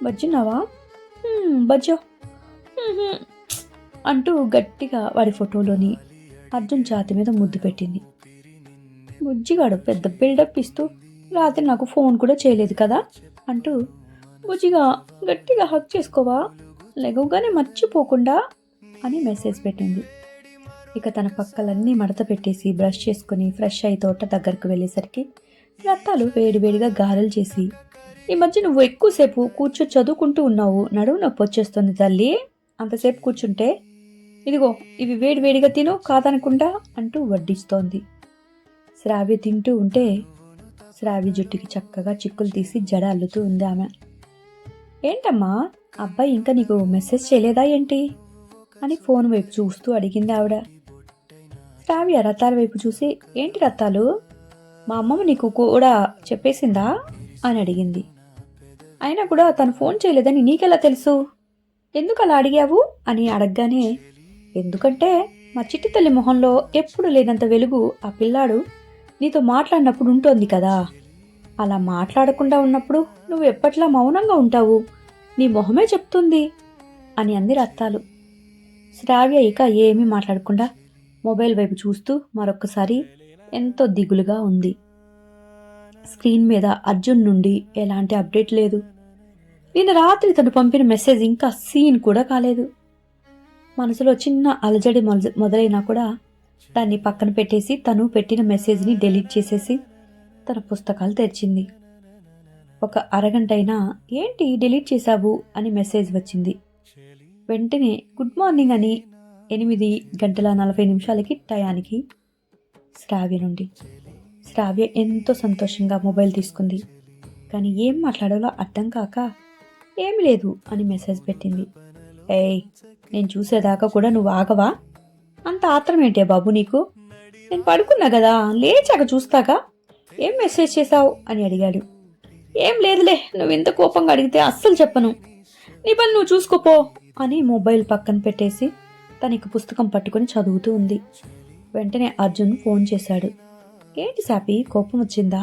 బజ్జున్నావా? బజ్జో అంటూ గట్టిగా వాడి ఫోటోలోని అర్జున్ ఛాతి మీద ముద్దు పెట్టింది. బుజ్జిగాడు పెద్ద బిల్డప్ ఇస్తూ, రాత్రి నాకు ఫోన్ కూడా చేయలేదు కదా అంటూ, బుజ్జిగా గట్టిగా హక్ చేసుకోవా, లెగవగానే మర్చిపోకుండా అని మెసేజ్ పెట్టింది. ఇక తన పక్కలన్నీ మడత పెట్టేసి బ్రష్ చేసుకుని ఫ్రెష్ అయి తోట దగ్గరకు వెళ్ళేసరికి రత్తాలు వేడివేడిగా గారెలు చేసి, ఈ మధ్య నువ్వు ఎక్కువసేపు కూర్చొని చదువుకుంటూ ఉన్నావు, నడువు నొప్పి వచ్చేస్తుంది తల్లి, అంతసేపు కూర్చుంటే, ఇదిగో ఇవి వేడివేడిగా తిను కాదనకుండా అంటూ వడ్డిస్తోంది. శ్రావ్య తింటూ ఉంటే శ్రావ్య జుట్టుకి చక్కగా చిక్కులు తీసి జడ అల్లుతూ ఉంది ఆమె. ఏంటమ్మా, అబ్బాయి ఇంకా నీకు మెసేజ్ చేయలేదా ఏంటి అని ఫోన్ వైపు చూస్తూ అడిగింది ఆవిడ. శ్రావ్య రత్తాల వైపు చూసి, ఏంటి రత్తాలు, మా అమ్మమ్మ నీకు కూడా చెప్పేసిందా అని అడిగింది. అయినా కూడా తను ఫోన్ చేయలేదని నీకెలా తెలుసు, ఎందుకు అలా అడిగావు అని అడగగానే, ఎందుకంటే మా చిట్టి తల్లి మొహంలో ఎప్పుడు లేనంత వెలుగు ఆ పిల్లాడు నీతో మాట్లాడినప్పుడు ఉంటోంది కదా, అలా మాట్లాడకుండా ఉన్నప్పుడు నువ్వు ఎప్పట్లా మౌనంగా ఉంటావు, నీ మొహమే చెప్తుంది అని అంది రత్తాలు. శ్రావ్య ఇక ఏమీ మాట్లాడకుండా మొబైల్ వైపు చూస్తూ మరొక్కసారి ఎంతో దిగులుగా ఉంది. స్క్రీన్ మీద అర్జున్ నుండి ఎలాంటి అప్డేట్ లేదు. నిన్న రాత్రి తను పంపిన మెసేజ్ ఇంకా సీన్ కూడా కాలేదు. మనసులో చిన్న అలజడి మొదలైనా కూడా దాన్ని పక్కన పెట్టేసి తను పెట్టిన మెసేజ్ని డిలీట్ చేసేసి తన పుస్తకాలు తెరిచింది. ఒక అరగంట అయినా ఏంటి డిలీట్ చేశావు అని మెసేజ్ వచ్చింది. వెంటనే గుడ్ మార్నింగ్ అని 8:40 టయానికి శ్రావ్య నుండి. శ్రావ్య ఎంతో సంతోషంగా మొబైల్ తీసుకుంది. కానీ ఏం మాట్లాడాలో అర్థం కాక, ఏమి లేదు అని మెసేజ్ పెట్టింది. ఏయ్, నేను చూసేదాకా కూడా నువ్వు ఆగవా? అంత ఆత్రం ఏంటే బాబు నీకు? నేను పడుకున్నా కదా, లేచాక చూస్తాగా, ఏం మెసేజ్ చేశావు అని అడిగాడు. ఏం లేదులే, నువ్వు ఇంత కోపంగా అడిగితే అస్సలు చెప్పను, నీ పని నువ్వు చూసుకోపో అని మొబైల్ పక్కన పెట్టేసి తనకి పుస్తకం పట్టుకొని చదువుతూ ఉంది. వెంటనే అర్జున్ ఫోన్ చేశాడు. ఏంటి సాపి, కోపం వచ్చిందా?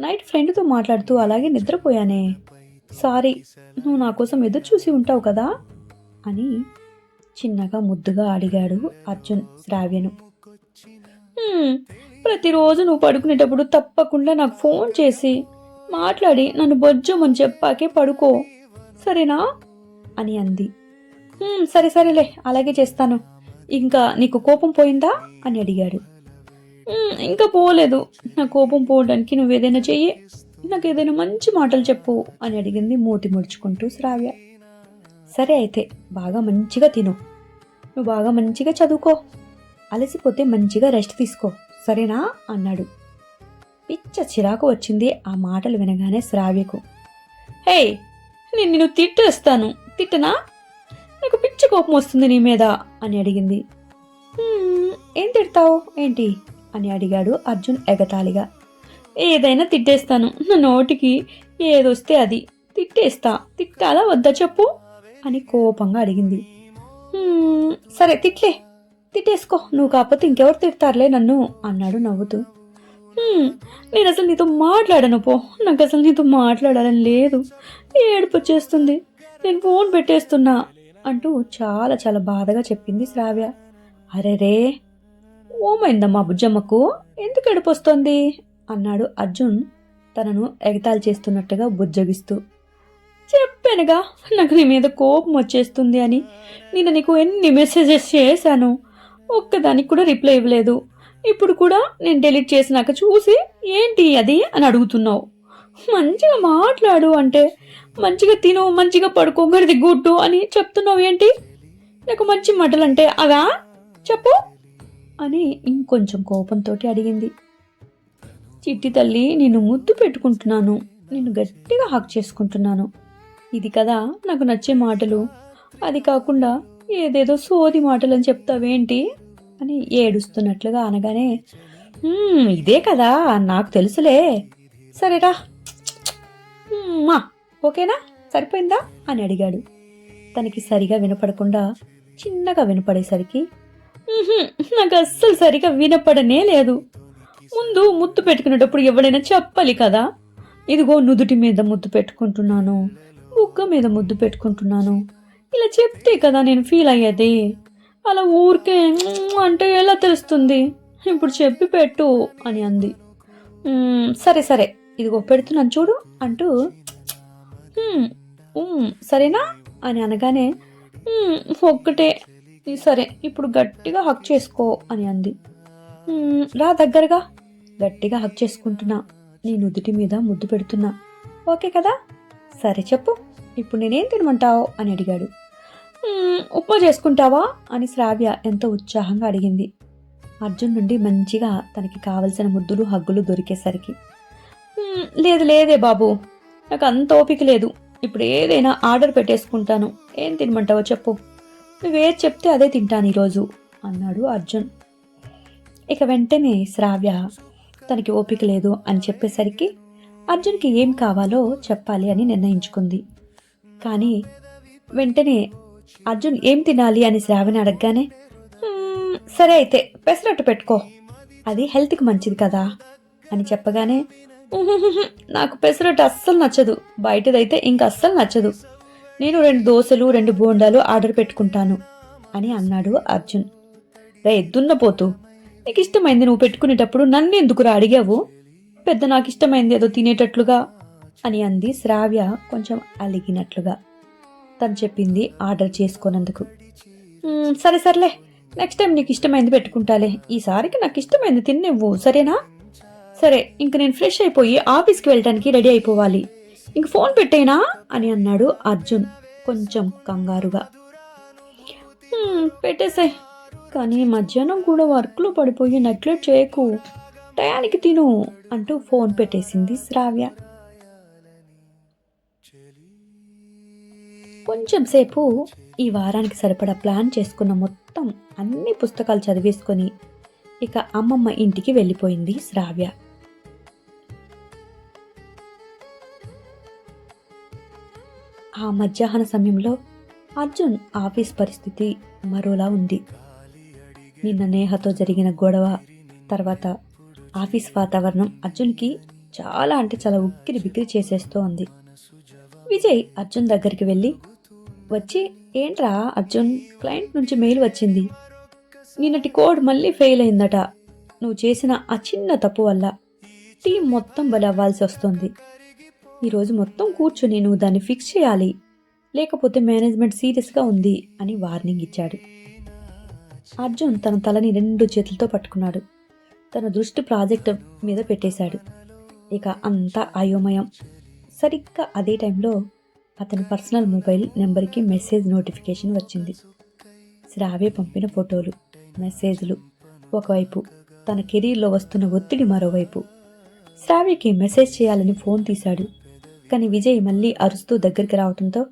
నైట్ ఫ్రెండ్తో మాట్లాడుతూ అలాగే నిద్రపోయానే. సారీ, నువ్వు నా కోసం ఎదురు చూసి ఉంటావు కదా అని చిన్నగా ముద్దుగా అడిగాడు అర్జున్ శ్రావ్యను. ప్రతిరోజు నువ్వు పడుకునేటప్పుడు తప్పకుండా నాకు ఫోన్ చేసి మాట్లాడి నన్ను బొజ్జమని చెప్పాకే పడుకో, సరేనా అని అంది. సరే సరేలే, అలాగే చేస్తాను. ఇంకా నీకు కోపం పోయిందా అని అడిగాడు. ఇంకా పోలేదు. నా కోపం పోవడానికి నువ్వేదైనా చెయ్యి, నాకు ఏదైనా మంచి మాటలు చెప్పు అని అడిగింది మూతి ముడుచుకుంటూ శ్రావ్య. సరే అయితే బాగా మంచిగా తిను, నువ్వు బాగా మంచిగా చదువుకో, అలసిపోతే మంచిగా రెస్ట్ తీసుకో, సరేనా అన్నాడు. పిచ్చ చిరాకు వచ్చింది ఆ మాటలు వినగానే శ్రావ్యకు. హే, నేను నిన్ను తిట్టేస్తాను, తిట్టనా? నాకు పిచ్చ కోపం వస్తుంది నీ మీద అని అడిగింది. ఏం తిడతావు ఏంటి అని అడిగాడు అర్జున్ ఎగతాళిగా. ఏదైనా తిట్టేస్తాను, నా నోటికి ఏదొస్తే అది తిట్టేస్తా, తిట్టాలా వద్దా చెప్పు అని కోపంగా అడిగింది. సరే తిట్లే, తిట్టేసుకో, నువ్వు కాకపోతే ఇంకెవరు తిడతారులే నన్ను అన్నాడు నవ్వుతూ. నేను అసలు నీతో మాట్లాడను పో, నాకు అసలు నీతో మాట్లాడాలని లేదు, ఏడుపు వచ్చేస్తుంది, నేను ఫోన్ పెట్టేస్తున్నా అంటూ చాలా చాలా బాధగా చెప్పింది శ్రావ్య. అరెరే, ఓమైందమ్మా బుజ్జమ్మకు, ఎందుకు ఏడుపు వస్తోంది అన్నాడు అర్జున్ తనను ఎగతాళి చేస్తున్నట్టుగా బుజ్జగిస్తూ. చెప్పానుగా నాకు నీ మీద కోపం వచ్చేస్తుంది అని. నిన్న నీకు ఎన్ని మెసేజెస్ చేశాను, ఒక్కదానికి కూడా రిప్లై ఇవ్వలేదు. ఇప్పుడు కూడా నేను డిలీట్ చేసినాక చూసి ఏంటి అది అని అడుగుతున్నావు. మంచిగా మాట్లాడు అంటే మంచిగా తిను, మంచిగా పడుకో, గడిది గుడ్డు అని చెప్తున్నావు ఏంటి? నాకు మంచి మాటలు అంటే అవా చెప్పు అని ఇంకొంచెం కోపంతో అడిగింది. చిట్టి తల్లి, నిన్ను ముద్దు పెట్టుకుంటున్నాను, నిన్ను గట్టిగా హక్ చేసుకుంటున్నాను, ఇది కదా నాకు నచ్చే మాటలు. అది కాకుండా ఏదేదో సోది మాటలు అని చెప్తావేంటి అని ఏడుస్తున్నట్లుగా అనగానే, ఇదే కదా నాకు తెలుసులే, సరేరా మా ఓకేనా, సరిపోయిందా అని అడిగాడు. తనకి సరిగా వినపడకుండా చిన్నగా వినపడేసరికి, నాకు అస్సలు సరిగా వినపడనే లేదు. ముందు ముద్దు పెట్టుకునేటప్పుడు ఎవడైనా చెప్పాలి కదా. ఇదిగో నుదుటి మీద ముద్దు పెట్టుకుంటున్నాను, బుగ్గ మీద ముద్దు పెట్టుకుంటున్నాను, ఇలా చెప్తే కదా నేను ఫీల్ అయ్యేది. అలా ఊరికే అంటే ఎలా తెలుస్తుంది, ఇప్పుడు చెప్పి పెట్టు అని అంది. సరే సరే, ఇదిగో పెడుతున్నాను చూడు అంటూ సరేనా అని అనగానే, ఒక్కటే, సరే ఇప్పుడు గట్టిగా హక్ చేసుకో అని అంది. రా దగ్గరగా, గట్టిగా హక్ చేసుకుంటున్నా, నీ నుదుటి మీద ముద్దు పెడుతున్నా, ఓకే కదా? సరే చెప్పు, ఇప్పుడు నేనేం తినమంటావు అని అడిగాడు. ఉప్మా చేసుకుంటావా అని శ్రావ్య ఎంతో ఉత్సాహంగా అడిగింది. అర్జున్ నుండి మంచిగా తనకి కావలసిన ముద్దులు హగ్గులు దొరికేసరికి, లేదు లేదే బాబు, నాకు అంత ఓపిక లేదు, ఇప్పుడు ఏదైనా ఆర్డర్ పెట్టేసుకుంటాను, ఏం తినమంటావో చెప్పు, నువ్వేది చెప్తే అదే తింటాను ఈరోజు అన్నాడు అర్జున్. ఇక వెంటనే శ్రావ్య తనకి ఓపిక లేదు అని చెప్పేసరికి అర్జున్కి ఏం కావాలో చెప్పాలి అని నిర్ణయించుకుంది. కానీ వెంటనే అర్జున్ ఏం తినాలి అని శ్రావ్యని అడగగానే, సరే అయితే పెసరట్టు పెట్టుకో, అది హెల్త్కి మంచిది కదా అని చెప్పగానే, నాకు పెసరట్టు అస్సలు నచ్చదు, బయటదైతే ఇంక అస్సలు నచ్చదు, నేను 2 దోశలు 2 బోండాలు ఆర్డర్ పెట్టుకుంటాను అని అన్నాడు అర్జున్. రే దున్నపోతూ, నీకు ఇష్టమైంది నువ్వు పెట్టుకునేటప్పుడు నన్ను ఎందుకురా అడిగావు, పెద్ద నాకు ఇష్టమైంది ఏదో తినేటట్లుగా అని అంది శ్రావ్య కొంచెం అలిగినట్లుగా తను చెప్పింది ఆర్డర్ చేసుకోనందుకు. సరే సర్లే, నెక్స్ట్ టైం నీకు ఇష్టమైంది పెట్టుకుంటాలే, ఈసారికి నాకు ఇష్టమైంది తిన్నివ్వు సరేనా? సరే, ఇంక నేను ఫ్రెష్ అయిపోయి ఆఫీస్కి వెళ్ళటానికి రెడీ అయిపోవాలి, ఇంక ఫోన్ పెట్టేనా అని అన్నాడు అర్జున్ కొంచెం కంగారుగా. పెట్టేసాయి, కానీ మధ్యాహ్నం కూడా వర్క్లో పడిపోయి నెగ్లెక్ట్ చేయకు, టయానికి తిను అంటూ ఫోన్ పెట్టేసింది శ్రావ్య. కొంచెం సేపు ఈ వారానికి సరిపడా ప్లాన్ చేసుకున్న మొత్తం అన్ని పుస్తకాలు చదివేసుకొని ఇక అమ్మమ్మ ఇంటికి వెళ్ళిపోయింది శ్రావ్య. ఆ మధ్యాహ్న సమయంలో అర్జున్ ఆఫీస్ పరిస్థితి మరోలా ఉంది. నిన్న నేహతో జరిగిన గొడవ తర్వాత ఆఫీస్ వాతావరణం అర్జున్కి చాలా అంటే చాలా ఉక్కిరి బిక్కిరి చేసేస్తూ ఉంది. విజయ్ అర్జున్ దగ్గరికి వెళ్ళి వచ్చి, ఏంట్రా అర్జున్, క్లయింట్ నుంచి మెయిల్ వచ్చింది, నిన్నటి కోడ్ మళ్ళీ ఫెయిల్ అయిందట, నువ్వు చేసిన ఆ చిన్న తప్పు వల్ల టీం మొత్తం బలి అవ్వాల్సి వస్తుంది, ఈరోజు మొత్తం కూర్చుని నువ్వు దాన్ని ఫిక్స్ చేయాలి, లేకపోతే మేనేజ్మెంట్ సీరియస్గా ఉంది అని వార్నింగ్ ఇచ్చాడు. అర్జున్ తన తలని 2 చేతులతో పట్టుకున్నాడు. తన దృష్టి ప్రాజెక్ట్ మీద పెట్టేశాడు. ఇక అంతా అయోమయం. సరిగ్గా అదే టైంలో అతని పర్సనల్ మొబైల్ నెంబర్కి మెసేజ్ నోటిఫికేషన్ వచ్చింది. శ్రావ్య పంపిన ఫోటోలు, మెసేజ్లు ఒకవైపు, తన కెరీర్లో వస్తున్న ఒత్తిడి మరోవైపు. శ్రావ్యకి మెసేజ్ చేయాలని ఫోన్ తీశాడు. కానీ విజయ్ మళ్ళీ అరుస్తూ దగ్గరికి రావడంతో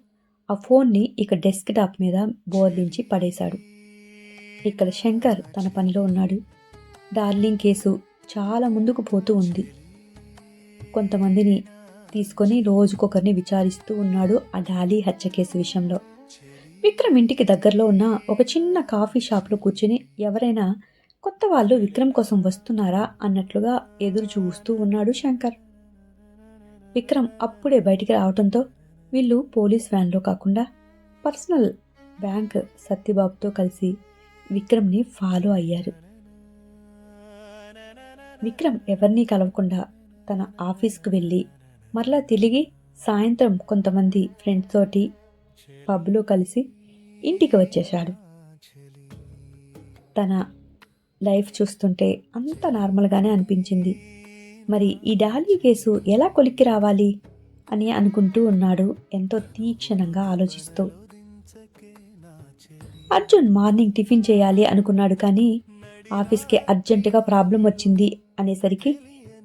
ఆ ఫోన్ని ఇక డెస్క్ టాప్ మీద బోర్లించి పడేశాడు. ఇక్కడ శంకర్ తన పనిలో ఉన్నాడు. డార్లింగ్ కేసు చాలా ముందుకు పోతూ ఉంది. కొంతమందిని తీసుకొని రోజుకొకరిని విచారిస్తూ ఉన్నాడు ఆ డాలీ హత్య కేసు విషయంలో. విక్రమ్ ఇంటికి దగ్గరలో ఉన్న ఒక చిన్న కాఫీ షాప్లో కూర్చుని ఎవరైనా కొత్త వాళ్ళు విక్రమ్ కోసం వస్తున్నారా అన్నట్లుగా ఎదురు చూస్తూ ఉన్నాడు శంకర్. విక్రమ్ అప్పుడే బయటికి రావడంతో వీళ్ళు పోలీస్ వ్యాన్లో కాకుండా పర్సనల్ బ్యాంక్ సత్యబాబుతో కలిసి విక్రమ్ని ఫాలో అయ్యారు. విక్రమ్ ఎవరినీ కలవకుండా తన ఆఫీస్కు వెళ్ళి మరలా తిరిగి సాయంత్రం కొంతమంది ఫ్రెండ్స్ తోటి పబ్లో కలిసి ఇంటికి వచ్చేశాడు. తన లైఫ్ చూస్తుంటే అంత నార్మల్గానే అనిపించింది. మరి ఈ డాలీ కేసు ఎలా కొలిక్కి రావాలి అని అనుకుంటూ ఉన్నాడు ఎంతో తీక్షణంగా ఆలోచిస్తూ. అర్జున్ మార్నింగ్ టిఫిన్ చేయాలి అనుకున్నాడు, కానీ ఆఫీస్కి అర్జెంటుగా ప్రాబ్లం వచ్చింది అనేసరికి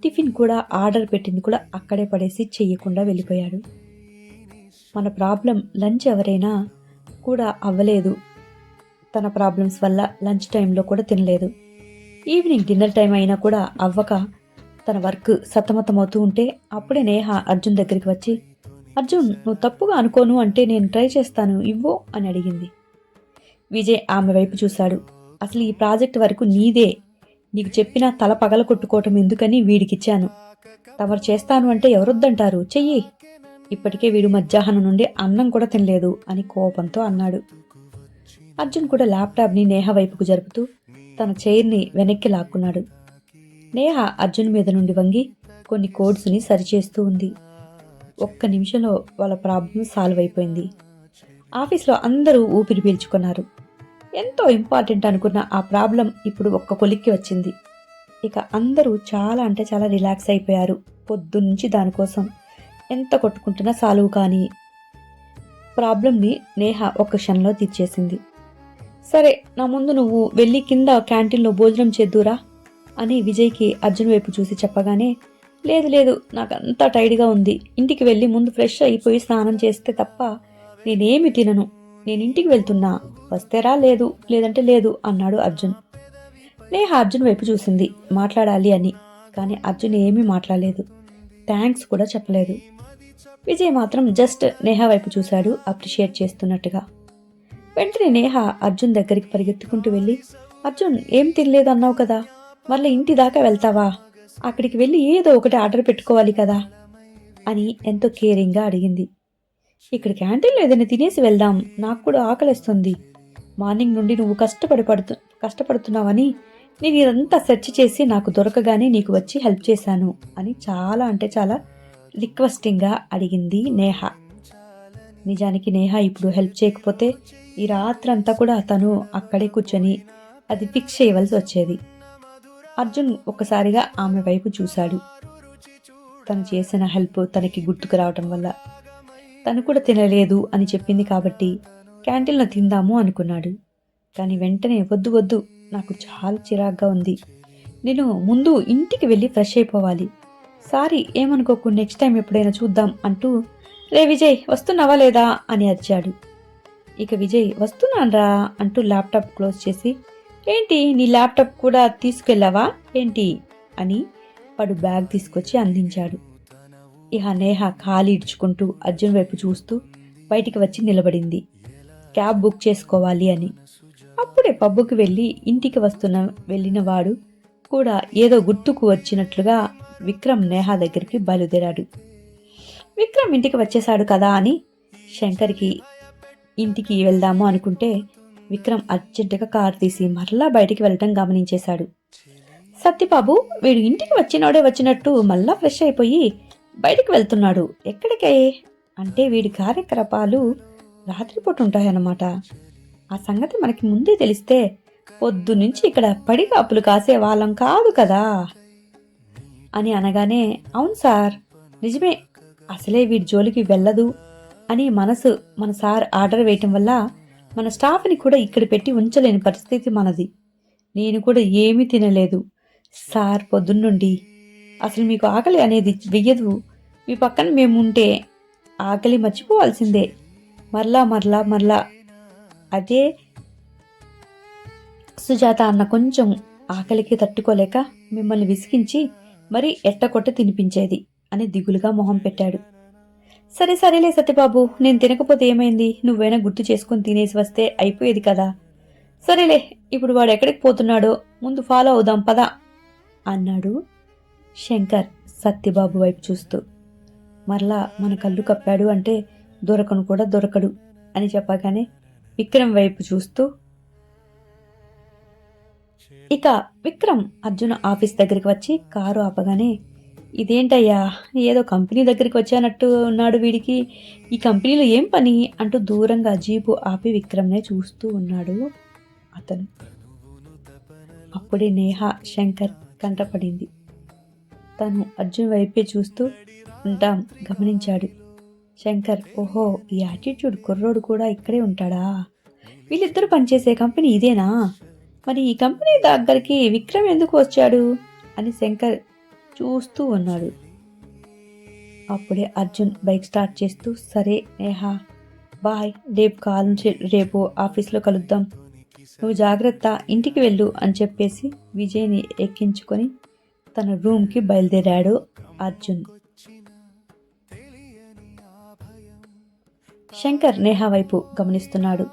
టిఫిన్ కూడా ఆర్డర్ పెట్టింది కూడా అక్కడే పడేసి చెయ్యకుండా వెళ్ళిపోయాడు. మన ప్రాబ్లం లంచ్ ఎవరైనా కూడా అవ్వలేదు. తన ప్రాబ్లమ్స్ వల్ల లంచ్ టైంలో కూడా తినలేదు. ఈవినింగ్ డిన్నర్ టైం అయినా కూడా అవ్వక తన వర్క్ సతమతమవుతూ ఉంటే అప్పుడే నేహ అర్జున్ దగ్గరికి వచ్చి, అర్జున్ నువ్వు తప్పుగా అనుకోను అంటే నేను ట్రై చేస్తాను, ఇవ్వు అని అడిగింది. విజయ్ ఆమె వైపు చూశాడు. అసలు ఈ ప్రాజెక్ట్ వరకు నీదే, నీకు చెప్పినా తల పగల కొట్టుకోవటం ఎందుకని వీడికిచ్చాను, తమరు చేస్తాను అంటే ఎవరొద్దంటారు, చెయ్యి, ఇప్పటికే వీడు మధ్యాహ్నం నుండి అన్నం కూడా తినలేదు అని కోపంతో అన్నాడు. అర్జున్ కూడా ల్యాప్టాప్ని నేహ వైపుకు జరుపుతూ తన చైర్ని వెనక్కి లాక్కున్నాడు. నేహ అర్జున్ మీద నుండి వంగి కొన్ని కోడ్స్ని సరిచేస్తూ ఉంది. ఒక్క నిమిషంలో వాళ్ళ ప్రాబ్లం సాల్వ్ అయిపోయింది. ఆఫీస్లో అందరూ ఊపిరి పీల్చుకున్నారు. ఎంతో ఇంపార్టెంట్ అనుకున్న ఆ ప్రాబ్లం ఇప్పుడు ఒక్క కొలిక్కి వచ్చింది. ఇక అందరూ చాలా అంటే చాలా రిలాక్స్ అయిపోయారు. పొద్దున్నుంచి దానికోసం ఎంత కొట్టుకుంటున్నా సాల్వ్ కానీ ప్రాబ్లంని నేహ ఒక్క క్షణంలో తీర్చేసింది. సరే, నా ముందు నువ్వు వెళ్ళి కింద క్యాంటీన్లో భోజనం చేద్దురా అని విజయ్కి అర్జున్ వైపు చూసి చెప్పగానే, లేదు లేదు, నాకంతా టైర్డ్గా ఉంది, ఇంటికి వెళ్ళి ముందు ఫ్రెష్ అయిపోయి స్నానం చేస్తే తప్ప నేనేమి తినను, నేను ఇంటికి వెళ్తున్నా, వస్తేరా, లేదు లేదంటే లేదు అన్నాడు అర్జున్. నేహ అర్జున్ వైపు చూసింది మాట్లాడాలి అని, కానీ అర్జున్ ఏమీ మాట్లాడలేదు, థ్యాంక్స్ కూడా చెప్పలేదు. విజయ్ మాత్రం జస్ట్ నేహ వైపు చూశాడు అప్రిషియేట్ చేస్తున్నట్టుగా. వెంటనే నేహ అర్జున్ దగ్గరికి పరిగెత్తుకుంటూ వెళ్ళి, అర్జున్ ఏం తినలేదు అన్నావు కదా, మళ్ళీ ఇంటి దాకా వెళ్తావా, అక్కడికి వెళ్ళి ఏదో ఒకటి ఆర్డర్ పెట్టుకోవాలి కదా అని ఎంతో కేరింగ్గా అడిగింది. ఇక్కడ క్యాంటీన్లో ఏదైనా తినేసి వెళ్దాం, నాకు కూడా ఆకలిస్తుంది, మార్నింగ్ నుండి నువ్వు కష్టపడుతున్నావని నేను ఇదంతా సెర్చ్ చేసి నాకు దొరకగానే నీకు వచ్చి హెల్ప్ చేశాను అని చాలా అంటే చాలా రిక్వెస్టింగ్గా అడిగింది నేహ. నిజానికి నేహ ఇప్పుడు హెల్ప్ చేయకపోతే ఈ రాత్రంతా కూడా తను అక్కడే కూర్చొని అది ఫిక్స్ చేయవలసి వచ్చేది. అర్జున్ ఒక్కసారిగా ఆమె వైపు చూశాడు. తను చేసిన హెల్ప్ తనకి గుర్తుకు రావటం వల్ల తను కూడా తినలేదు అని చెప్పింది కాబట్టి క్యాంటీన్లో తిందాము అనుకున్నాడు. కానీ వెంటనే వద్దు వద్దు, నాకు చాలా చిరాగ్గా ఉంది, నేను ముందు ఇంటికి వెళ్ళి ఫ్రెష్ అయిపోవాలి, సారీ ఏమనుకోకు, నెక్స్ట్ టైం ఎప్పుడైనా చూద్దాం అంటూ, రే విజయ్ వస్తున్నావా లేదా అని అరిచాడు. ఇక విజయ్ వస్తున్నాన్రా అంటూ ల్యాప్టాప్ క్లోజ్ చేసి, ఏంటి నీ ల్యాప్టాప్ కూడా తీసుకెళ్ళావా ఏంటి అని వాడు బ్యాగ్ తీసుకొచ్చి అందించాడు. ఇక నేహ ఖాళీ ఇడ్చుకుంటూ అర్జున్ వైపు చూస్తూ బయటికి వచ్చి నిలబడింది. క్యాబ్ బుక్ చేసుకోవాలి అని. అప్పుడే పబ్బుకి వెళ్ళి ఇంటికి వెళ్ళిన వాడు కూడా ఏదో గుర్తుకు వచ్చినట్లుగా విక్రమ్ నేహ దగ్గరికి బయలుదేరాడు. విక్రమ్ ఇంటికి వచ్చేశాడు కదా అని శంకర్కి ఇంటికి వెళ్దాము అనుకుంటే విక్రమ్ అర్జెంటుగా కారు తీసి మరలా బయటికి వెళ్ళటం గమనించేశాడు. సత్యబాబు వీడు ఇంటికి వచ్చినట్టు మళ్ళా ఫ్రెష్ అయిపోయి బయటికి వెళ్తున్నాడు. ఎక్కడికే అంటే వీడి కార్యకలాపాలు రాత్రిపూట ఉంటాయన్నమాట. ఆ సంగతి మనకి ముందే తెలిస్తే పొద్దునుంచి ఇక్కడ పడిగాపులు కాసే వాళ్ళం కాదు కదా అని అనగానే, అవును సార్ నిజమే, అసలే వీడి జోలికి వెళ్ళదు అని మన సార్ ఆర్డర్ వేయటం వల్ల మన స్టాఫ్ని కూడా ఇక్కడ పెట్టి ఉంచలేని పరిస్థితి మనది. నేను కూడా ఏమీ తినలేదు సార్ పొద్దున్నుండి. అసలు మీకు ఆకలి అనేది వెయ్యదు. మీ పక్కన మేము ఉంటే ఆకలి మర్చిపోవాల్సిందే. మరలా అదే సుజాత అన్న కొంచెం ఆకలికి తట్టుకోలేక మిమ్మల్ని విసిగించి మరీ ఎట్టకొట్ట తినిపించేది అని దిగులుగా మొహం పెట్టాడు. సరేలే సత్యబాబు, నేను తినకపోతే ఏమైంది, నువ్వైనా గుర్తు చేసుకుని తినేసి వస్తే అయిపోయేది కదా. సరేలే, ఇప్పుడు వాడు ఎక్కడికి పోతున్నాడో ముందు ఫాలో అవుదాం పదా అన్నాడు శంకర్ సత్యబాబు వైపు చూస్తూ. మరలా మన కళ్ళు కప్పాడు అంటే దొరకను కూడా దొరకడు అని చెప్పగానే విక్రమ్ వైపు చూస్తూ, ఇక విక్రమ్ అర్జున్ ఆఫీస్ దగ్గరికి వచ్చి కారు ఆపగానే, ఇదేంటయ్యా ఏదో కంపెనీ దగ్గరికి వచ్చానట్టు ఉన్నాడు వీడికి, ఈ కంపెనీలో ఏం పని అంటూ దూరంగా జీపు ఆపి విక్రమ్నే చూస్తూ ఉన్నాడు అతను. అప్పుడే నేహ శంకర్ కంటపడింది. తను అర్జున్ వైపే చూస్తూ ఉంటాం గమనించాడు. శంకర్, ఓహో ఈ యాటిట్యూడ్ కుర్రోడు కూడా ఇక్కడే ఉంటాడా, వీళ్ళిద్దరూ పనిచేసే కంపెనీ ఇదేనా, మరి ఈ కంపెనీ దగ్గరికి విక్రమ్ ఎందుకు వచ్చాడు అని శంకర్ చూస్తూ ఉన్నాడు. అప్పుడే అర్జున్ బైక్ స్టార్ట్ చేస్తూ, సరే నేహా బాయ్, రేపు ఆఫీస్లో కలుద్దాం, నువ్వు జాగ్రత్త, ఇంటికి వెళ్ళు అని చెప్పేసి విజయ్ని ఎక్కించుకొని తన రూమ్కి బయలుదేరాడు అర్జున్. శంకర్ నేహా వైపు గమనిస్తున్నాడు.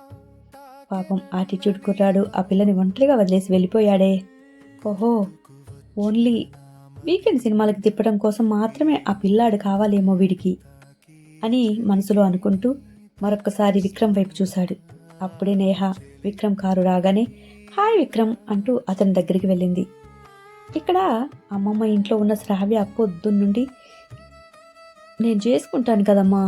పాపం యాటిట్యూడ్ కుర్రాడు ఆ పిల్లని ఒంటరిగా వదిలేసి వెళ్ళిపోయాడే. ఓహో, ఓన్లీ వీకెండ్ సినిమాలకు తిప్పడం కోసం మాత్రమే ఆ పిల్లాడు కావాలేమో వీడికి అని మనసులో అనుకుంటూ మరొక్కసారి విక్రమ్ వైపు చూశాడు. అప్పుడే నేహ విక్రమ్ కారు రాగానే హాయ్ విక్రమ్ అంటూ అతని దగ్గరికి వెళ్ళింది. ఇక్కడ అమ్మమ్మ ఇంట్లో ఉన్న శ్రావ్య పొద్దున్నుండి నేను చేసుకుంటాను కదమ్మా,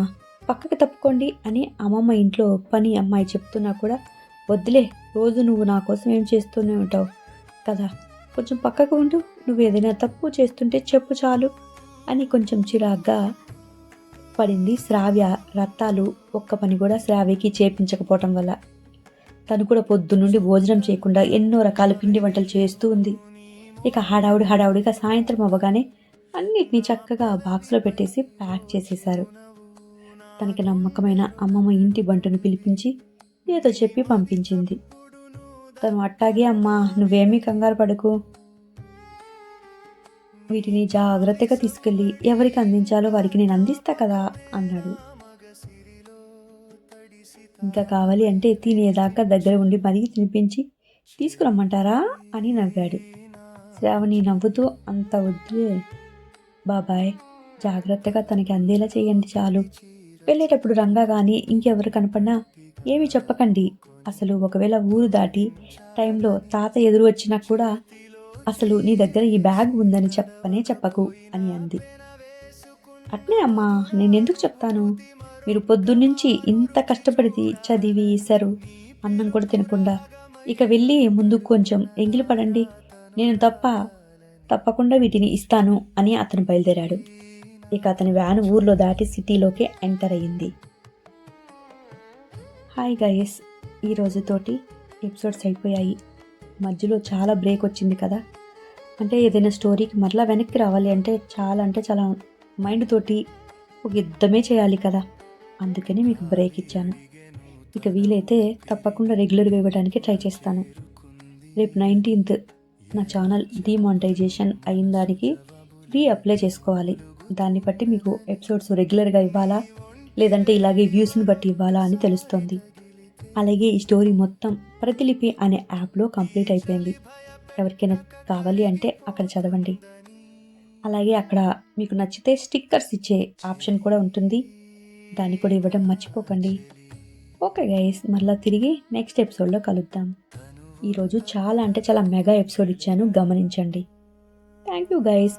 పక్కకి తప్పుకోండి అని అమ్మమ్మ ఇంట్లో పని అమ్మాయి చెప్తున్నా కూడా వద్దులే, రోజు నువ్వు నా కోసం ఏం చేస్తూనే ఉంటావు కదా, కొంచెం పక్కకు ఉండు, నువ్వు ఏదైనా తప్పు చేస్తుంటే చెప్పు చాలు అని కొంచెం చిరాగ్గా పడింది శ్రావ్య. రత్తాలు ఒక్క పని కూడా శ్రావ్యకి చేపించకపోవటం వల్ల తను కూడా పొద్దున్నుండి భోజనం చేయకుండా ఎన్నో రకాల పిండి వంటలు చేస్తూ ఉంది. ఇక హడావుడిగా సాయంత్రం అవ్వగానే అన్నిటినీ చక్కగా బాక్స్లో పెట్టేసి ప్యాక్ చేసేశారు. తనకి నమ్మకమైన అమ్మమ్మ ఇంటి బంటును పిలిపించి ఏదో చెప్పి పంపించింది. తను అట్టాగే అమ్మా, నువ్వేమీ కంగారు పడకు, వీటిని జాగ్రత్తగా తీసుకెళ్ళి ఎవరికి అందించాలో వారికి నేను అందిస్తా కదా అన్నాడు. ఇంకా కావాలి అంటే తినేదాకా దగ్గర ఉండి మరీ తినిపించి తీసుకురమ్మంటారా అని నవ్వాడు. శ్రావణి నవ్వుతూ, అంత వద్దులే బాబాయ్, జాగ్రత్తగా తనకి అందేలా చేయండి చాలు, వెళ్ళేటప్పుడు రంగా కానీ ఇంకెవరు కనపడినా ఏమి చెప్పకండి, అసలు ఒకవేళ ఊరు దాటి టైంలో తాత ఎదురు వచ్చినా కూడా అసలు నీ దగ్గర ఈ బ్యాగ్ ఉందని చెప్పకు అని అంది. అట్నే అమ్మా, నేనెందుకు చెప్తాను, మీరు పొద్దున్నుంచి ఇంత కష్టపడి చదివి ఇస్తారు, అన్నం కూడా తినకుండా ఇక వెళ్ళి ముందు కొంచెం ఎంగిలి పడండి, నేను తప్పకుండా వీటిని ఇస్తాను అని అతను బయలుదేరాడు. ఇక అతని వ్యాన్ ఊర్లో దాటి సిటీలోకి ఎంటర్ అయ్యింది. హాయ్ గైస్, ఈ రోజుతోటి ఎపిసోడ్స్ అయిపోయాయి. మధ్యలో చాలా బ్రేక్ వచ్చింది కదా, అంటే ఏదైనా స్టోరీకి మరలా వెనక్కి రావాలి అంటే చాలా మైండ్ తోటి ఒక యుద్ధమే చేయాలి కదా, అందుకని మీకు బ్రేక్ ఇచ్చాను. ఇక వీలైతే తప్పకుండా రెగ్యులర్గా ఇవ్వడానికి ట్రై చేస్తాను. రేపు 19th నా ఛానల్ డిమానిటైజేషన్ అయిన దానికి అప్లై చేసుకోవాలి. దాన్ని బట్టి మీకు ఎపిసోడ్స్ రెగ్యులర్గా ఇవ్వాలా లేదంటే ఇలాగే వ్యూస్ని బట్టి ఇవ్వాలా అని తెలుస్తుంది. అలాగే ఈ స్టోరీ మొత్తం ప్రతిలిపి అనే యాప్లో కంప్లీట్ అయిపోయింది. ఎవరికైనా కావాలి అంటే అక్కడ చదవండి. అలాగే అక్కడ మీకు నచ్చితే స్టిక్కర్స్ ఇచ్చే ఆప్షన్ కూడా ఉంటుంది. దాన్ని కూడా ఇవ్వడం మర్చిపోకండి. ఓకే గైస్, మళ్ళీ తిరిగి నెక్స్ట్ ఎపిసోడ్లో కలుద్దాం. ఈరోజు చాలా అంటే చాలా మెగా ఎపిసోడ్ ఇచ్చాను, గమనించండి. Thank you guys.